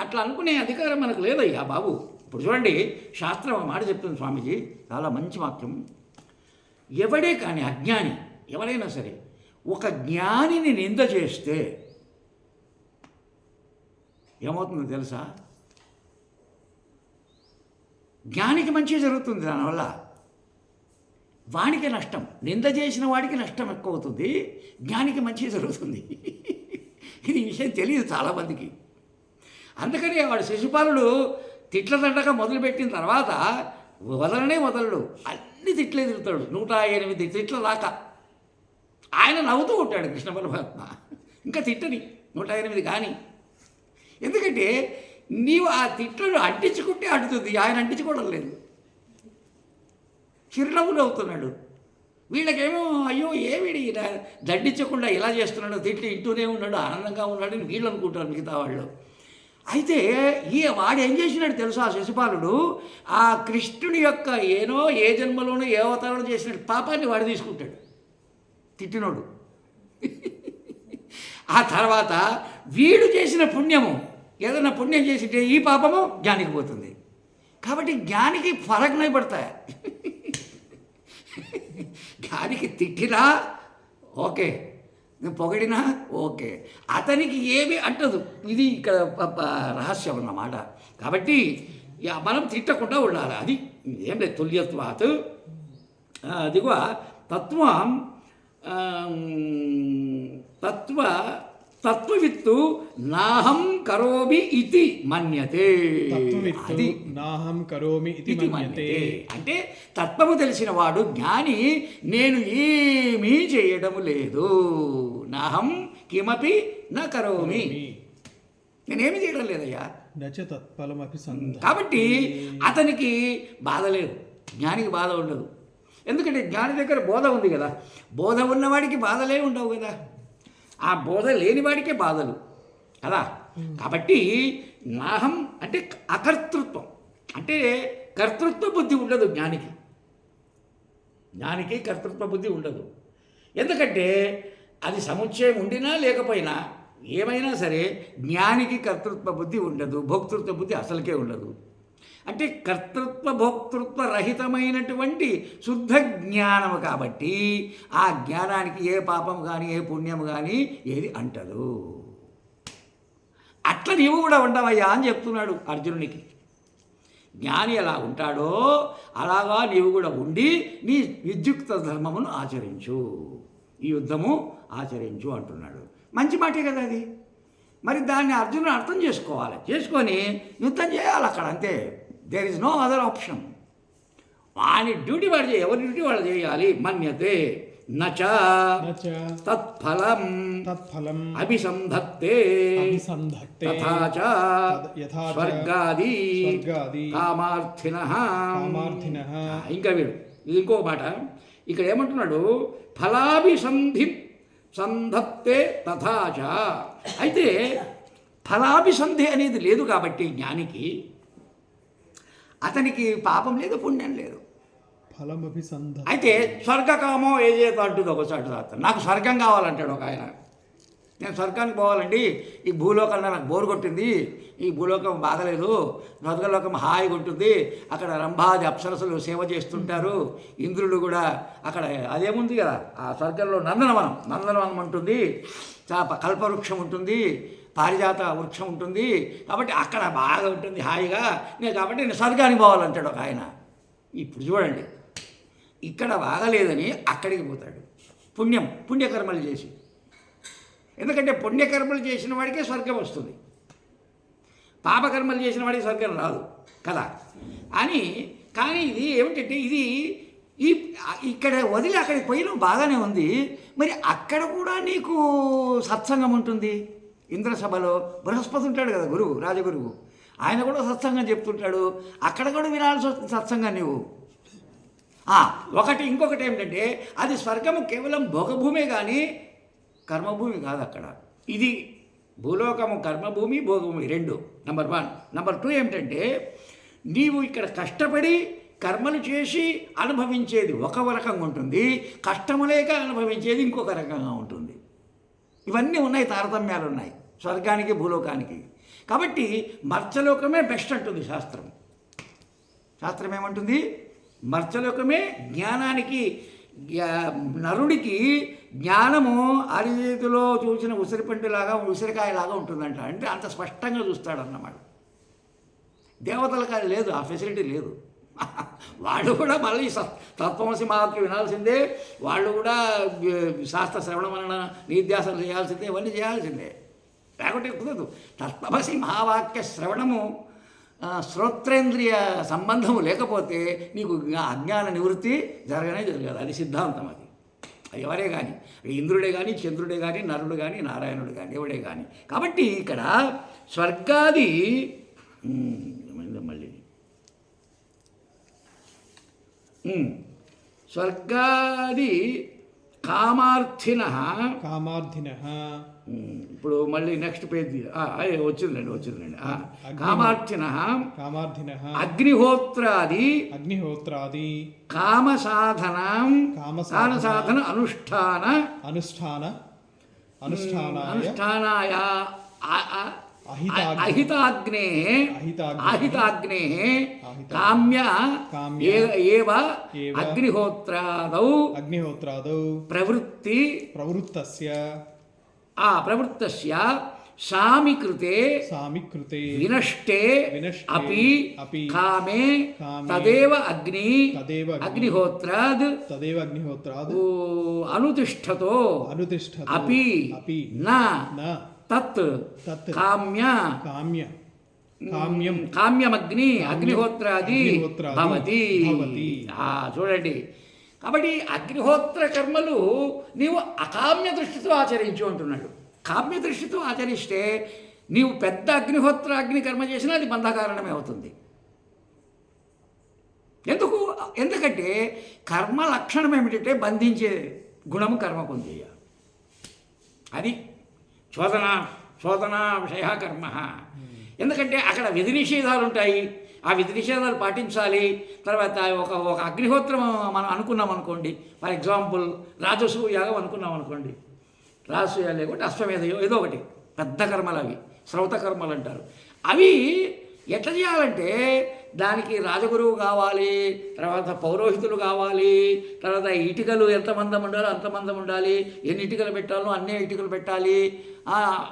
అట్లా అనుకునే అధికారం మనకు లేదయ్యా బాబు. ఇప్పుడు చూడండి, శాస్త్రం మాట చెప్తుంది స్వామీజీ, చాలా మంచి వాక్యం. ఎవడే కానీ అజ్ఞాని ఎవరైనా సరే ఒక జ్ఞానిని నింద చేస్తే ఏమవుతుందో తెలుసా? జ్ఞానికి మంచి జరుగుతుంది, దానివల్ల వాడికి నష్టం. నింద చేసిన వాడికి నష్టం ఎక్కువ అవుతుంది, జ్ఞానికి మంచి జరుగుతుంది. ఇది విషయం తెలియదు చాలామందికి. అందుకని వాడు శిశుపాలుడు తిట్ల దండగా మొదలుపెట్టిన తర్వాత వదలడు, అన్ని తిట్లే తిరుగుతాడు, 108 తిట్ల దాకా. ఆయన నవ్వుతూ ఉంటాడు కృష్ణ పరమాత్మ, ఇంకా తిట్టని 108 కానీ. ఎందుకంటే నీవు ఆ తిట్లను అంటించుకుంటే అంటుతుంది, ఆయన అంటించుకోవడం లేదు, చిరునవ్వులు అవుతున్నాడు. వీళ్ళకేమో అయ్యో ఏమిడి దండించకుండా ఇలా చేస్తున్నాడు, తిట్లు ఇంటూనే ఉన్నాడు, ఆనందంగా ఉన్నాడు అని వీళ్ళు అనుకుంటారు మిగతా వాళ్ళు. అయితే వాడు ఏం చేసినాడు తెలుసు? ఆ శిశుపాలుడు ఆ కృష్ణుడి యొక్క ఏ జన్మలోనో ఏ అవతారంలో చేసిన పాపాన్ని వాడు తీసుకుంటాడు, తిట్టినోడు. ఆ తర్వాత వీడు చేసిన పుణ్యము, ఏదైనా పుణ్యం చేసింటే ఈ పాపము జ్ఞానికి పోతుంది. కాబట్టి జ్ఞానికి ఫరక్ నై పడతాయి. జ్ఞానికి తిట్టినా ఓకే, నేను పొగిడినా ఓకే, అతనికి ఏమీ అంటదు. ఇది ఇక్కడ రహస్యం అన్నమాట. కాబట్టి మనం తిట్టకుండా ఉండాలి. అది ఏం లేదు, తుల్యత్వాత్. అదిగో తత్వవిత్తు నాహం కరోమి ఇతి మన్యతే. అది నాహం కరోమి ఇతి మన్యతే అంటే తత్వము తెలిసిన వాడు జ్ఞాని, నేను ఏమీ చేయడము లేదు, నాహం కిమపి న కరోమి, నేనేమి చేయడం లేదయ్యా. కాబట్టి అతనికి బాధ లేదు, జ్ఞానికి బాధ ఉండదు. ఎందుకంటే జ్ఞాని దగ్గర బోధ ఉంది కదా, బోధ ఉన్నవాడికి బాధలే ఉండవు కదా, ఆ బోధ లేనివాడికే బాధలు కదా. కాబట్టి నాహం అంటే అకర్తృత్వం, అంటే కర్తృత్వ బుద్ధి ఉండదు జ్ఞానికి. కర్తృత్వ బుద్ధి ఉండదు. ఎందుకంటే అది సముచ్చయం ఉండినా లేకపోయినా ఏమైనా సరే జ్ఞానికి కర్తృత్వ బుద్ధి ఉండదు, భోక్తృత్వ బుద్ధి అసలుకే ఉండదు. అంటే కర్తృత్వ భోక్తృత్వ రహితమైనటువంటి శుద్ధ జ్ఞానము కాబట్టి ఆ జ్ఞానానికి ఏ పాపం కానీ ఏ పుణ్యం కానీ ఏది అంటదు. అట్లా నీవు కూడా ఉండవయ్యా అని చెప్తున్నాడు అర్జునునికి. జ్ఞాని ఎలా ఉంటాడో అలాగా నీవు కూడా ఉండి నీ విద్యుక్త ధర్మమును ఆచరించు, ఈ యుద్ధము ఆచరించు అంటున్నాడు. మంచి మాటే కదా అది. మరి దాన్ని అర్జునుడు అర్థం చేసుకోవాలి, చేసుకొని యుద్ధం చేయాలి అక్కడ, అంతే. There is no other option. వాని డ్యూటీ వాడు ఎవరి డ్యూటీ వాడు చేయాలి. మన్యతే నచ తత్ఫలం అభిసంధత్తే తథా చ స్వర్గాది కామార్థినః. ఇంకా వీడు ఇంకో మాట ఇక్కడ ఏమంటున్నాడు, సంధత్తే తథా చ. అయితే ఫలాభిసంధి అనేది లేదు కాబట్టి జ్ఞానికి, అతనికి పాపం లేదు పుణ్యం లేదు. ఫలమభిసంధ. అయితే స్వర్గకామం ఏ చేత అంటుంది ఒకసారి రాస్తాను. నాకు స్వర్గం కావాలంటాడు ఒక ఆయన. నేను స్వర్గానికి పోవాలండి, ఈ భూలోకంలో నాకు బోరు కొట్టింది, ఈ భూలోకం బాగలేదు, స్వర్గలోకం హాయిగా ఉంటుంది, అక్కడ రంభాది అప్సరసులు సేవ చేస్తుంటారు, ఇంద్రుడు కూడా అక్కడ అదేముంది కదా ఆ స్వర్గంలో నందనవనం ఉంటుంది, కల్పవృక్షం ఉంటుంది, పారిజాత వృక్షం ఉంటుంది, కాబట్టి అక్కడ బాగా ఉంటుంది హాయిగా, కాబట్టి నేను స్వర్గానికి పోవాలంటాడు ఒక ఆయన. ఇప్పుడు చూడండి, ఇక్కడ బాగలేదని అక్కడికి పోతాడు పుణ్యకర్మలు చేసి. ఎందుకంటే పుణ్యకర్మలు చేసిన వాడికే స్వర్గం వస్తుంది, పాపకర్మలు చేసిన వాడికి స్వర్గం రాదు కదా కానీ ఇది ఏమిటంటే ఇది ఇక్కడ వదిలి అక్కడికి పోయిన బాగానే ఉంది, మరి అక్కడ కూడా నీకు సత్సంగం ఉంటుంది. ఇంద్రసభలో బృహస్పతి ఉంటాడు కదా, గురువు, రాజగురువు, ఆయన కూడా సత్సంగం చెప్తుంటాడు, అక్కడ కూడా వినాల్సి వస్తుంది సత్సంగం నువ్వు. ఇంకొకటి ఏమిటంటే అది స్వర్గము కేవలం భోగభూమే కానీ కర్మభూమి కాదు. అక్కడ ఇది భూలోకము కర్మభూమి, భోగభూమి రెండు, నెంబర్ 1. నెంబర్ 2 ఏమిటంటే నీవు ఇక్కడ కష్టపడి కర్మలు చేసి అనుభవించేది ఒక రకంగా ఉంటుంది, కష్టము లేక అనుభవించేది ఇంకొక రకంగా ఉంటుంది. ఇవన్నీ ఉన్నాయి, తారతమ్యాలు ఉన్నాయి స్వర్గానికి భూలోకానికి. కాబట్టి మర్త్యలోకమే బెస్ట్ అంటుంది శాస్త్రం. శాస్త్రం ఏమంటుంది? మర్త్యలోకమే జ్ఞానానికి, నరుడికి జ్ఞానము అరిచేతిలో చూసిన ఉసిరిపండులాగా ఉసిరికాయలాగా ఉంటుందంట. అంటే అంత స్పష్టంగా చూస్తాడన్నమాట. దేవతలకు అది లేదు, ఆ ఫెసిలిటీ లేదు. వాళ్ళు కూడా మళ్ళీ తత్వమసి మహావాక్యం వినాల్సిందే, వాళ్ళు కూడా శాస్త్ర శ్రవణమన నిధ్యాసన చేయాల్సిందే, ఇవన్నీ చేయాల్సిందే, లేకుంటే కుదరదు. తత్వమసి మహావాక్య శ్రవణము శ్రోత్రేంద్రియ సంబంధము లేకపోతే నీకు అజ్ఞాన నివృత్తి జరగదు. అది సిద్ధాంతం. అది ఎవరే కానీ, ఇంద్రుడే కానీ, చంద్రుడే కానీ, నరుడు కానీ, నారాయణుడు కానీ, ఎవడే కానీ. కాబట్టి ఇక్కడ స్వర్గాది మళ్ళీ స్వర్గాది కామార్థినః ఇప్పుడు మళ్ళీ నెక్స్ట్ పేజ్ వచ్చిందండి. కామార్థినః అగ్నిహోత్రాది కామ సాధన అనుష్ఠానాయ అహితాగ్నే కామ్య ఏవ అగ్నిహోత్రాదౌ ప్రవృత్తస్య సామికృతే వినష్టే అపి కామే తదేవ అగ్నిహోత్రాద్ అనుతిష్ఠతో అపి న తత్ అగ్నిహోత్రాది భవతి. చూడండి, కాబట్టి అగ్నిహోత్ర కర్మలు నీవు అకామ్య దృష్టితో ఆచరించు అంటున్నాడు. కామ్య దృష్టితో ఆచరిస్తే నీవు పెద్ద అగ్ని కర్మ చేసినా అది బంధకారణమే అవుతుంది. ఎందుకంటే కర్మ లక్షణం ఏమిటంటే బంధించే గుణము కర్మకు ఉంది. అది శోధన విషయ కర్మ. ఎందుకంటే అక్కడ విధి నిషేధాలు ఉంటాయి, ఆ విధి నిషేధాలు పాటించాలి. తర్వాత ఒక అగ్నిహోత్రం మనం అనుకున్నాం అనుకోండి, ఫర్ ఎగ్జాంపుల్ రాజసూయ యాగం అనుకున్నాం అనుకోండి, రాజసూయ లేకుంటే అశ్వమేధయో ఏదో ఒకటి పెద్ద కర్మలు, అవి శ్రౌత కర్మలు అంటారు. అవి ఎట్లా చేయాలంటే దానికి రాజగురువు కావాలి, తర్వాత పౌరోహితులు కావాలి, తర్వాత ఇటుకలు ఎంతమందం ఉండాలో అంతమందం ఉండాలి, ఎన్ని ఇటుకలు పెట్టాలో అన్ని ఇటుకలు పెట్టాలి,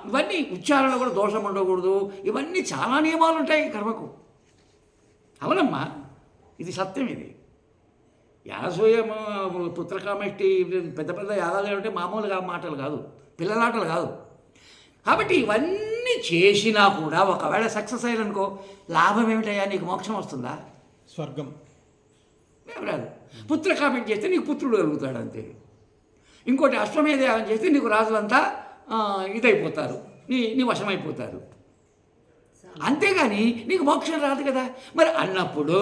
ఇవన్నీ ఉచ్చారణ కూడా దోషం ఉండకూడదు. ఇవన్నీ చాలా నియమాలు ఉంటాయి కర్మకు. అవునమ్మా, ఇది సత్యం. ఇది యాగసూయ పుత్రకామేష్టి పెద్ద పెద్ద యాగాలు అంటే మామూలుగా మాటలు కాదు, పిల్లలాటలు కాదు. కాబట్టి ఇవన్నీ చేసినా కూడా ఒకవేళ సక్సెస్ అయ్యారనుకో, లాభం ఏమిటయ్యా? నీకు మోక్షం వస్తుందా? స్వర్గం ఏం రాదు. పుత్రకామేష్టి చేస్తే నీకు పుత్రుడు కలుగుతాడు అంతే. ఇంకోటి అశ్వమేధ యాగం చేస్తే నీకు రాజులంతా ఇదైపోతారు, నీ వశమైపోతారు. అంతేగాని నీకు మోక్షం రాదు కదా. మరి అన్నప్పుడు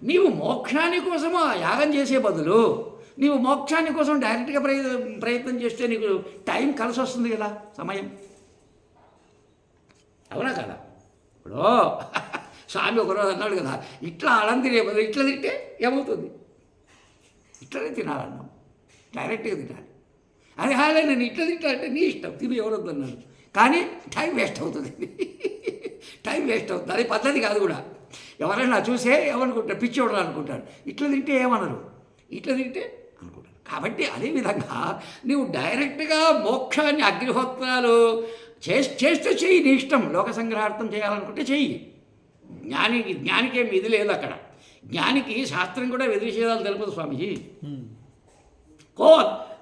నీవు మోక్షాని కోసం ఆ యాగం చేసే బదులు నీవు మోక్షాని కోసం డైరెక్ట్గా ప్రయత్నం చేస్తే నీకు టైం కలిసి వస్తుంది కదా, సమయం. అవునా కదా? ఇప్పుడు స్వామి ఒకరోజు అన్నాడు కదా, ఇట్లా అలంతిరే బదులు ఇట్లా తింటే ఏమవుతుంది? ఇట్లనే తినాలన్నాం, డైరెక్ట్గా తినాలి. అది హాలే నేను ఇట్లా తింటా అంటే నీ ఇష్టం, తిని ఎవరొద్దన్నారు. కానీ టైం వేస్ట్ అవుతుంది, టైం వేస్ట్ అవుతుంది. అది పద్ధతి కాదు కూడా. ఎవరైనా చూసే ఏమనుకుంటారు, పిచ్చోడు అనుకుంటారు. ఇట్లా తింటే ఏమనరు, ఇట్లా తింటే అనుకుంటారు. కాబట్టి అదేవిధంగా నువ్వు డైరెక్ట్గా మోక్షాన్ని అగ్నిహోత్రాలు చేస్తే చెయ్యి, నీ ఇష్టం. లోక సంగ్రహార్థం చేయాలనుకుంటే చెయ్యి. జ్ఞానికేం ఇది లేదు అక్కడ. జ్ఞానికి శాస్త్రం కూడా విధి నిషేధాలు తెలుపదు స్వామీజీ.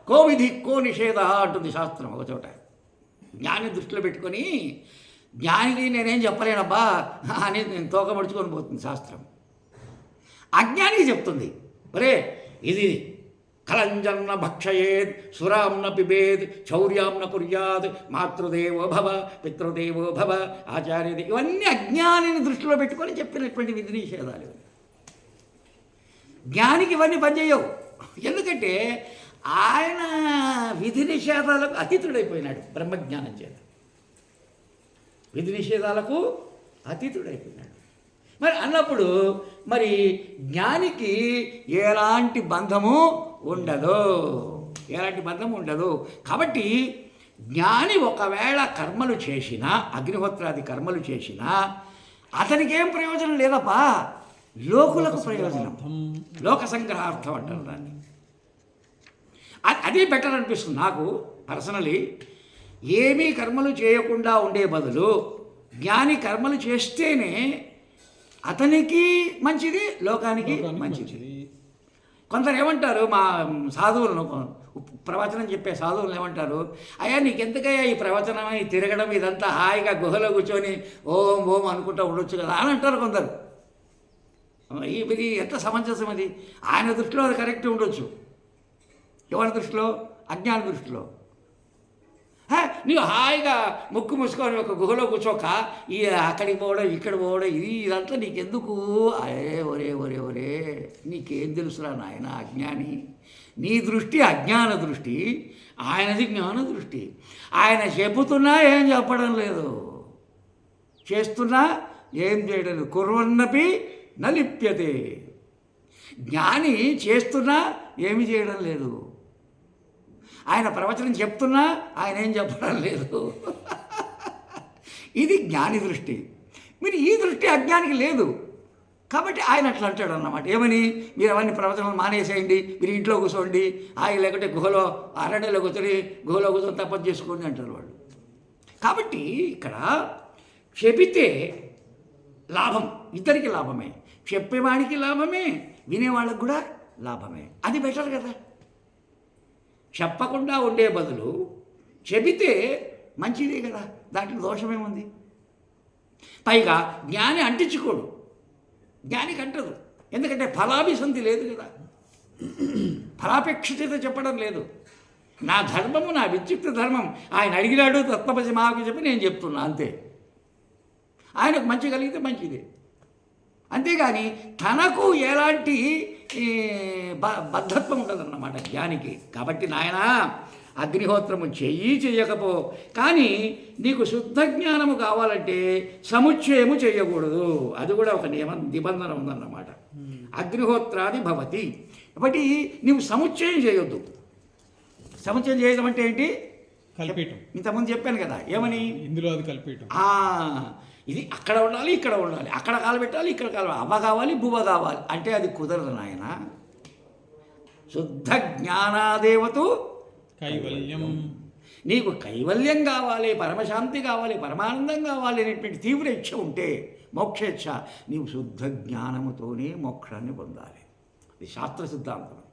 కో విధి కో నిషేధ అంటుంది శాస్త్రం ఒక చోట. జ్ఞాని దృష్టిలో పెట్టుకొని జ్ఞానికి నేనేం చెప్పలేనబ్బా అని నేను తోక మడుచుకొని పోతుంది శాస్త్రం. అజ్ఞానికి చెప్తుంది, ఒరే ఇది కలంజన్న భక్షయేద్, సురాంన పిబేద్, చౌర్యాంన కుర్యాద్, మాతృదేవో భవ, పితృదేవో భవ, ఆచార్యది. ఇవన్నీ అజ్ఞానిని దృష్టిలో పెట్టుకొని చెప్పినటువంటి విధి నిషేధాలు. జ్ఞానికి ఇవన్నీ పనిచేయవు. ఎందుకంటే ఆయన విధి నిషేధాలకు అతీతుడైపోయినాడు బ్రహ్మజ్ఞానం చేత. విధి నిషేధాలకు అతీతుడైపోయినాడు. మరి అన్నప్పుడు మరి జ్ఞానికి ఎలాంటి బంధము ఉండదు, ఎలాంటి బంధం ఉండదు. కాబట్టి జ్ఞాని ఒకవేళ కర్మలు చేసినా, అగ్నిహోత్రాది కర్మలు చేసినా అతనికి ఏం ప్రయోజనం లేదప్పా, లోకులకు ప్రయోజనం. లోక సంగ్రహార్థం అంటారు దాన్ని. అదే బెటర్ అనిపిస్తుంది నాకు పర్సనలీ. ఏమీ కర్మలు చేయకుండా ఉండే బదులు జ్ఞాని కర్మలు చేస్తేనే అతనికి మంచిది, లోకానికి మంచిది. కొందరు ఏమంటారు, మా సాధువులను ప్రవచనం చెప్పే సాధువులను ఏమంటారు, అయ్యా నీకెందుకయ్యా ఈ ప్రవచనం, ఈ తిరగడం, ఇదంతా హాయిగా గుహలో కూర్చొని ఓం ఓం అనుకుంటూ ఉండొచ్చు కదా అని అంటారు కొందరు. ఇది ఎంత సమంజసం అది? ఆయన దృష్టిలో అది కరెక్ట్ ఉండొచ్చు, ఎవరి దృష్టిలో? అజ్ఞాన దృష్టిలో. నీవు హాయిగా ముక్కు మూసుకొని ఒక గుహలో కూర్చోక ఈ అక్కడికి పోవడం, ఇక్కడ పోవడం, ఇదంతా నీకెందుకు? ఒరే నీకేం తెలుసురా నాయన అజ్ఞాని. నీ దృష్టి అజ్ఞాన దృష్టి, ఆయనది జ్ఞాన దృష్టి. ఆయన చెబుతున్నా ఏం చెప్పడం లేదు, చేస్తున్నా ఏం చేయడం లేదు. కుర్వన్నపి నలిప్యతే. జ్ఞాని చేస్తున్నా ఏమి చేయడం లేదు, ఆయన ప్రవచనం చెప్తున్నా ఆయన ఏం చెప్పడం లేదు. ఇది జ్ఞాని దృష్టి. మీరు ఈ దృష్టి అజ్ఞానికి లేదు. కాబట్టి ఆయన అట్లా అంటాడు అన్నమాట. ఏమని? మీరు అవన్నీ ప్రవచనాలు మానేసేయండి, మీరు ఇంట్లో కూర్చోండి, లేకుంటే గుహలో అరణ్యలో కూర్చొని గుహలో కూర్చొని తపస్సు చేసుకోండి అంటారు వాళ్ళు. కాబట్టి ఇక్కడ చెబితే లాభం, ఇద్దరికి లాభమే. చెప్పేవాడికి లాభమే, వినేవాళ్ళకి కూడా లాభమే. అది బెటర్ కదా. చెప్పకుండా ఉండే బదులు చెబితే మంచిదే కదా, దాంట్లో దోషమేముంది? పైగా జ్ఞాని అంటించుకోడు, జ్ఞానికి అంటదు. ఎందుకంటే ఫలాభిసంధి లేదు కదా, ఫలాపేక్షిత చెప్పడం లేదు. నా ధర్మము, నా విద్యుక్త ధర్మం, ఆయన అడిగినాడు తత్వపసి మాకు చెప్పి నేను చెప్తున్నా అంతే. ఆయనకు మంచి కలిగితే మంచిదే, అంతేగాని తనకు ఎలాంటి బద్ధత్వం ఉండదన్నమాట జ్ఞానికి. కాబట్టి నాయన అగ్నిహోత్రము చెయ్యకపో, కానీ నీకు శుద్ధ జ్ఞానము కావాలంటే సముచ్చయము చేయకూడదు. అది కూడా ఒక నిబంధన ఉందన్నమాట. అగ్నిహోత్రాది భవతి. కాబట్టి నీవు సముచ్చయం చేయొద్దు. సముచ్చయం చేయడం అంటే ఏంటి? కల్పేయటం. ఇంతకుముందు చెప్పాను కదా, ఏమని? ఇందులో అది కల్పేయటం. ఇది అక్కడ ఉండాలి, ఇక్కడ ఉండాలి, అక్కడ కాలు పెట్టాలి, ఇక్కడ కాలు, అవ్వ కావాలి, బువ్వ కావాలి అంటే అది కుదరదు నాయన. శుద్ధ జ్ఞానాదేవతు కైవల్యం. నీకు కైవల్యం కావాలి, పరమశాంతి కావాలి, పరమానందం కావాలి అనేటువంటి తీవ్ర ఇచ్ఛ ఉంటే, మోక్షేచ్ఛ, నీవు శుద్ధ జ్ఞానముతోనే మోక్షాన్ని పొందాలి. ఇది శాస్త్ర సిద్ధాంతం.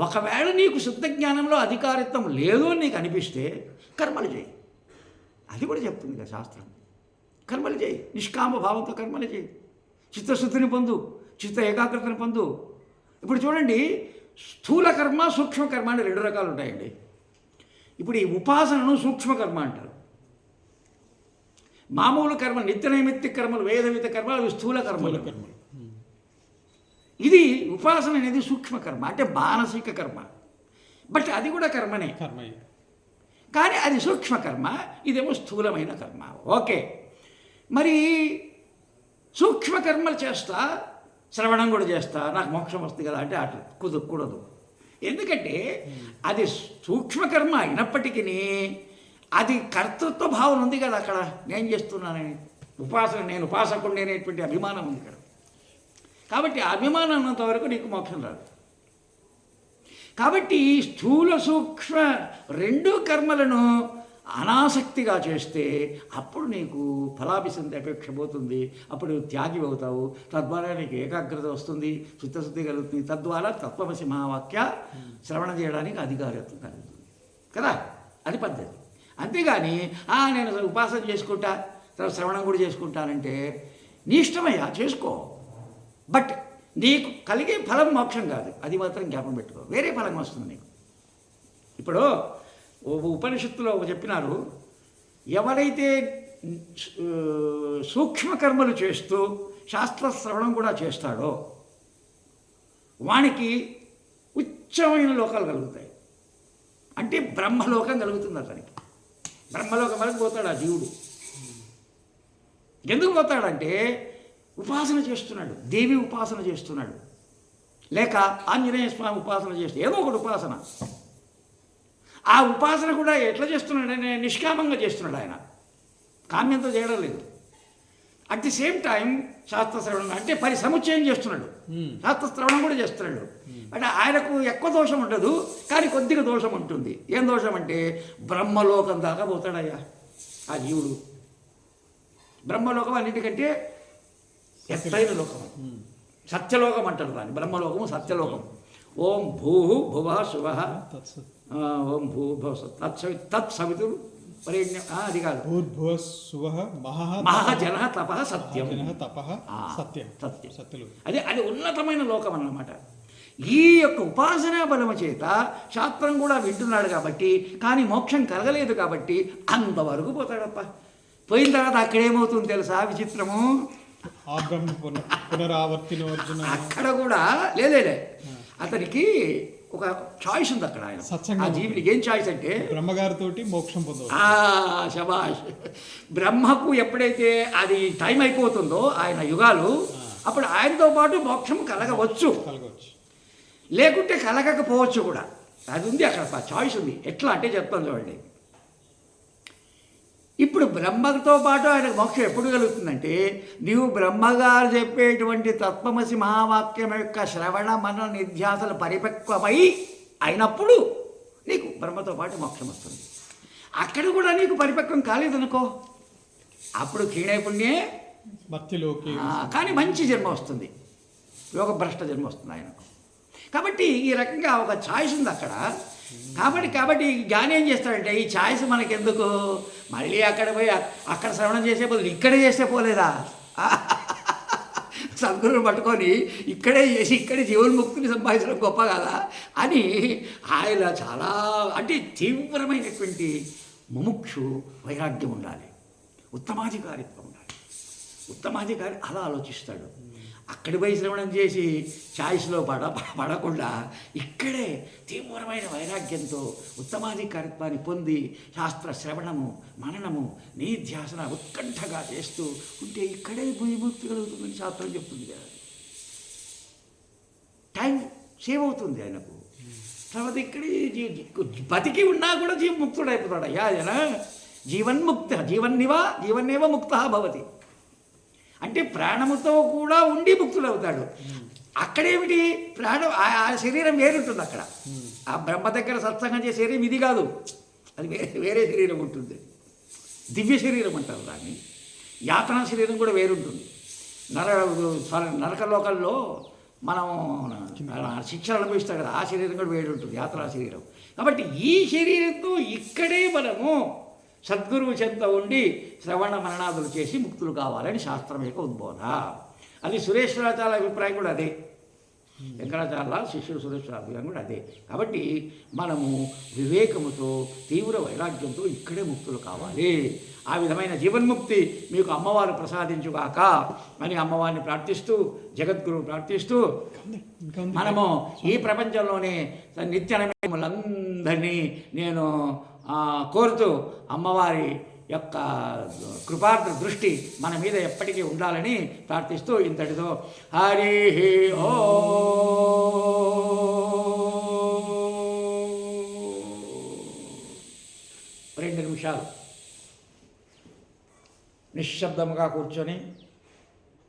ఒకవేళ నీకు శుద్ధ జ్ఞానంలో అధికారిత్వం లేదు అని నీకు అనిపిస్తే కర్మలు చేయి. అది కూడా చెప్తుంది కదా శాస్త్రం. కర్మలు చేయి, నిష్కామ భావంతో కర్మలు చేయి, చిత్తశుద్ధిని పొందు, చిత్త ఏకాగ్రతను పొందు. ఇప్పుడు చూడండి, స్థూల కర్మ, సూక్ష్మ కర్మ అని రెండు రకాలు ఉంటాయండి. ఇప్పుడు ఈ ఉపాసనను సూక్ష్మకర్మ అంటారు. మామూలు కర్మ, నిత్య నైమిత్తిక కర్మలు, వేదవిత కర్మలు, అవి స్థూల కర్మలు. ఇది ఉపాసన అనేది సూక్ష్మకర్మ, అంటే మానసిక కర్మ. బట్ అది కూడా కర్మనే, కానీ అది సూక్ష్మకర్మ, ఇదేమో స్థూలమైన కర్మ. ఓకే, మరి సూక్ష్మకర్మలు చేస్తా శ్రవణం కూడా చేస్తా, నాకు మోక్షం వస్తుంది కదా అంటే అట్లా కుదరకూడదు. ఎందుకంటే అది సూక్ష్మకర్మ అయినప్పటికీ అది కర్తృత్వ భావన ఉంది కదా అక్కడ. నేను చేస్తున్నానని నేను ఉపాసకుడు అనేటువంటి అభిమానం ఉంది ఇక్కడ. కాబట్టి ఆ అభిమానం ఉన్నంత వరకు నీకు మోక్షం రాదు. కాబట్టి స్థూల సూక్ష్మ రెండు కర్మలను అనాసక్తిగా చేస్తే అప్పుడు నీకు ఫలాభిసంధి అపేక్ష పోతుంది. అప్పుడు త్యాగి అవుతావు. తద్వారా నీకు ఏకాగ్రత వస్తుంది, చిత్తశుద్ధి కలుగుతుంది. తద్వారా తత్వమసి మహావాక్య శ్రవణ చేయడానికి అధికారత్వం కలుగుతుంది కదా. అది పద్ధతి. అంతేగాని నేను ఉపాసన చేసుకుంటా, తర్వాత శ్రవణం కూడా చేసుకుంటానంటే నీ ఇష్టమయ్యా, చేసుకో. బట్ నీకు కలిగే ఫలం మోక్షం కాదు. అది మాత్రం జ్ఞాపకం పెట్టుకో. వేరే ఫలం వస్తుంది నీకు. ఇప్పుడు ఉపనిషత్తులో చెప్పినారు, ఎవరైతే సూక్ష్మకర్మలు చేస్తూ శాస్త్ర శ్రవణం కూడా చేస్తాడో వానికి ఉచ్చమైన లోకాలు కలుగుతాయి. అంటే బ్రహ్మలోకం కలుగుతుంది అతనికి. బ్రహ్మలోకం వరకు పోతాడు ఆ జీవుడు. ఎందుకు పోతాడంటే ఉపాసన చేస్తున్నాడు, దేవి ఉపాసన చేస్తున్నాడు, లేక ఆంజనేయ స్వామి ఉపాసన చేస్తున్నాడు, ఏదో ఒకటి ఉపాసన. ఆ ఉపాసన కూడా ఎట్లా చేస్తున్నాడనే నిష్కామంగా చేస్తున్నాడు. ఆయన కామ్యంతో చేయడం లేదు. అట్ ది సేమ్ టైం శాస్త్ర శ్రవణం అంటే సముచ్చయం చేస్తున్నాడు, శాస్త్ర శ్రవణం కూడా చేస్తున్నాడు. అంటే ఆయనకు ఎక్కువ దోషం ఉండదు, కానీ కొద్దిగా దోషం ఉంటుంది. ఏం దోషం అంటే బ్రహ్మలోకం దాకా పోతాడయ్యా ఆ జీవుడు. బ్రహ్మలోకం అన్నిటికంటే ఎత్తైన లోకం, సత్యలోకం అంటారు దాన్ని. బ్రహ్మలోకము సత్యలోకం. ఓం భూ భువ శువ ఓం భూ భువ తత్సవితురు వరేణ్యం. అది కాదు, మహాజన తప సత్యం. సత్యం అది ఉన్నతమైన లోకం అన్నమాట. ఈ యొక్క ఉపాసనా బలము చేత శాస్త్రం కూడా వింటున్నాడు కాబట్టి, కానీ మోక్షం కలగలేదు కాబట్టి అంతవరకు పోతాడప్ప. పోయిన తర్వాత అక్కడేమవుతుంది తెలుసా విచిత్రము? అక్కడ కూడా లేదే అతనికి ఒక చాయిస్ ఉంది అక్కడ. ఆయన ఆ జీవికి ఏం చాయిస్ అంటే బ్రహ్మగారితో మోక్షం పొందవచ్చు. శబాష్. బ్రహ్మకు ఎప్పుడైతే అది టైం అయిపోతుందో ఆయన యుగాలు, అప్పుడు ఆయనతో పాటు మోక్షం కలగవచ్చు, లేకుంటే కలగకపోవచ్చు కూడా. అది ఉంది అక్కడ, చాయిస్ ఉంది. ఎట్లా అంటే చెప్తాను చూడండి. ఇప్పుడు బ్రహ్మతో పాటు ఆయనకు మోక్షం ఎప్పుడు కలుగుతుందంటే, నీవు బ్రహ్మగారు చెప్పేటువంటి తత్వమసి మహావాక్యం యొక్క శ్రవణ మన నిధ్యాసలు పరిపక్వమై అయినప్పుడు నీకు బ్రహ్మతో పాటు మోక్షం వస్తుంది. అక్కడ కూడా నీకు పరిపక్వం కాలేదనుకో, అప్పుడు క్షీణైపుణ్యే భక్తిలోకి, కానీ మంచి జన్మ వస్తుంది, యోగభ్రష్ట జన్మ వస్తుంది ఆయనకు. కాబట్టి ఈ రకంగా ఒక ఛాయిస్ ఉంది అక్కడ. కాబట్టి జ్ఞాని ఏం చేస్తాడంటే, ఈ ఛాయిస్ మనకెందుకు, మళ్ళీ అక్కడ పోయి అక్కడ శ్రవణం చేసే బదులు ఇక్కడే చేస్తే పోలేదా, సద్గురువుని పట్టుకొని ఇక్కడే చేసి ఇక్కడే జీవన్ముక్తిని సంపాదించడం గొప్ప కదా అని ఆయన చాలా అంటే తీవ్రమైనటువంటి ముముక్షు వైరాగ్యం ఉండాలి, ఉత్తమాధికారిత్వం ఉండాలి. ఉత్తమాధికారి అలా ఆలోచిస్తాడు. అక్కడి పోయి శ్రవణం చేసి ఛాయిస్లో పడకుండా ఇక్కడే తీవ్రమైన వైరాగ్యంతో ఉత్తమాధికారిత్వాన్ని పొంది శాస్త్ర శ్రవణము మననము నిధ్యాసన ఉత్కంఠగా చేస్తూ ఉంటే ఇక్కడే విముక్తి కలుగుతుందని శాస్త్రం చెప్తుంది కదా. టైం సేవ్ అవుతుంది ఆయనకు. తర్వాత ఇక్కడే బతికి ఉన్నా కూడా జీవముక్తుడు అయిపోతాడు. అయ్యా ఆయన జీవన్నేవ ముక్త భవతి అంటే ప్రాణముతో కూడా ఉండి ముక్తుడు అవుతాడు. అక్కడేమిటి, ప్రాణం ఆ శరీరం వేరుంటుంది అక్కడ. ఆ బ్రహ్మ దగ్గర సత్సంగం చేసే శరీరం ఇది కాదు, అది వేరే శరీరం ఉంటుంది. దివ్య శరీరం అంటారు దాన్ని. యాతనా శరీరం కూడా వేరుంటుంది. నరకలోకల్లో మనం శిక్షలు అనుభవిస్తాం కదా, ఆ శరీరం కూడా వేరు ఉంటుంది, యాతనా శరీరం. కాబట్టి ఈ శరీరంతో ఇక్కడే మనము సద్గురువు చెంత ఉండి శ్రవణ మననాదులు చేసి ముక్తులు కావాలని శాస్త్రం యొక్క ఉద్బోధ. అది సురేశ్వరాచార్య అభిప్రాయం కూడా అదే. శంకరాచార్య శిష్యుడు సురేశ్వర అభిప్రాయం కూడా అదే. కాబట్టి మనము వివేకముతో తీవ్ర వైరాగ్యంతో ఇక్కడే ముక్తులు కావాలి. ఆ విధమైన జీవన్ముక్తి మీకు అమ్మవారు ప్రసాదించుగాక అని అమ్మవారిని ప్రార్థిస్తూ, జగద్గురువు ప్రార్థిస్తూ, మనము ఈ ప్రపంచంలోనే నిత్యనమేములందరినీ నేను కోరుతూ అమ్మవారి యొక్క కృపార్థ దృష్టి మన మీద ఎప్పటికీ ఉండాలని ప్రార్థిస్తూ ఇంతటితో హరి ఓ 2 నిమిషాలు నిశ్శబ్దముగా కూర్చొని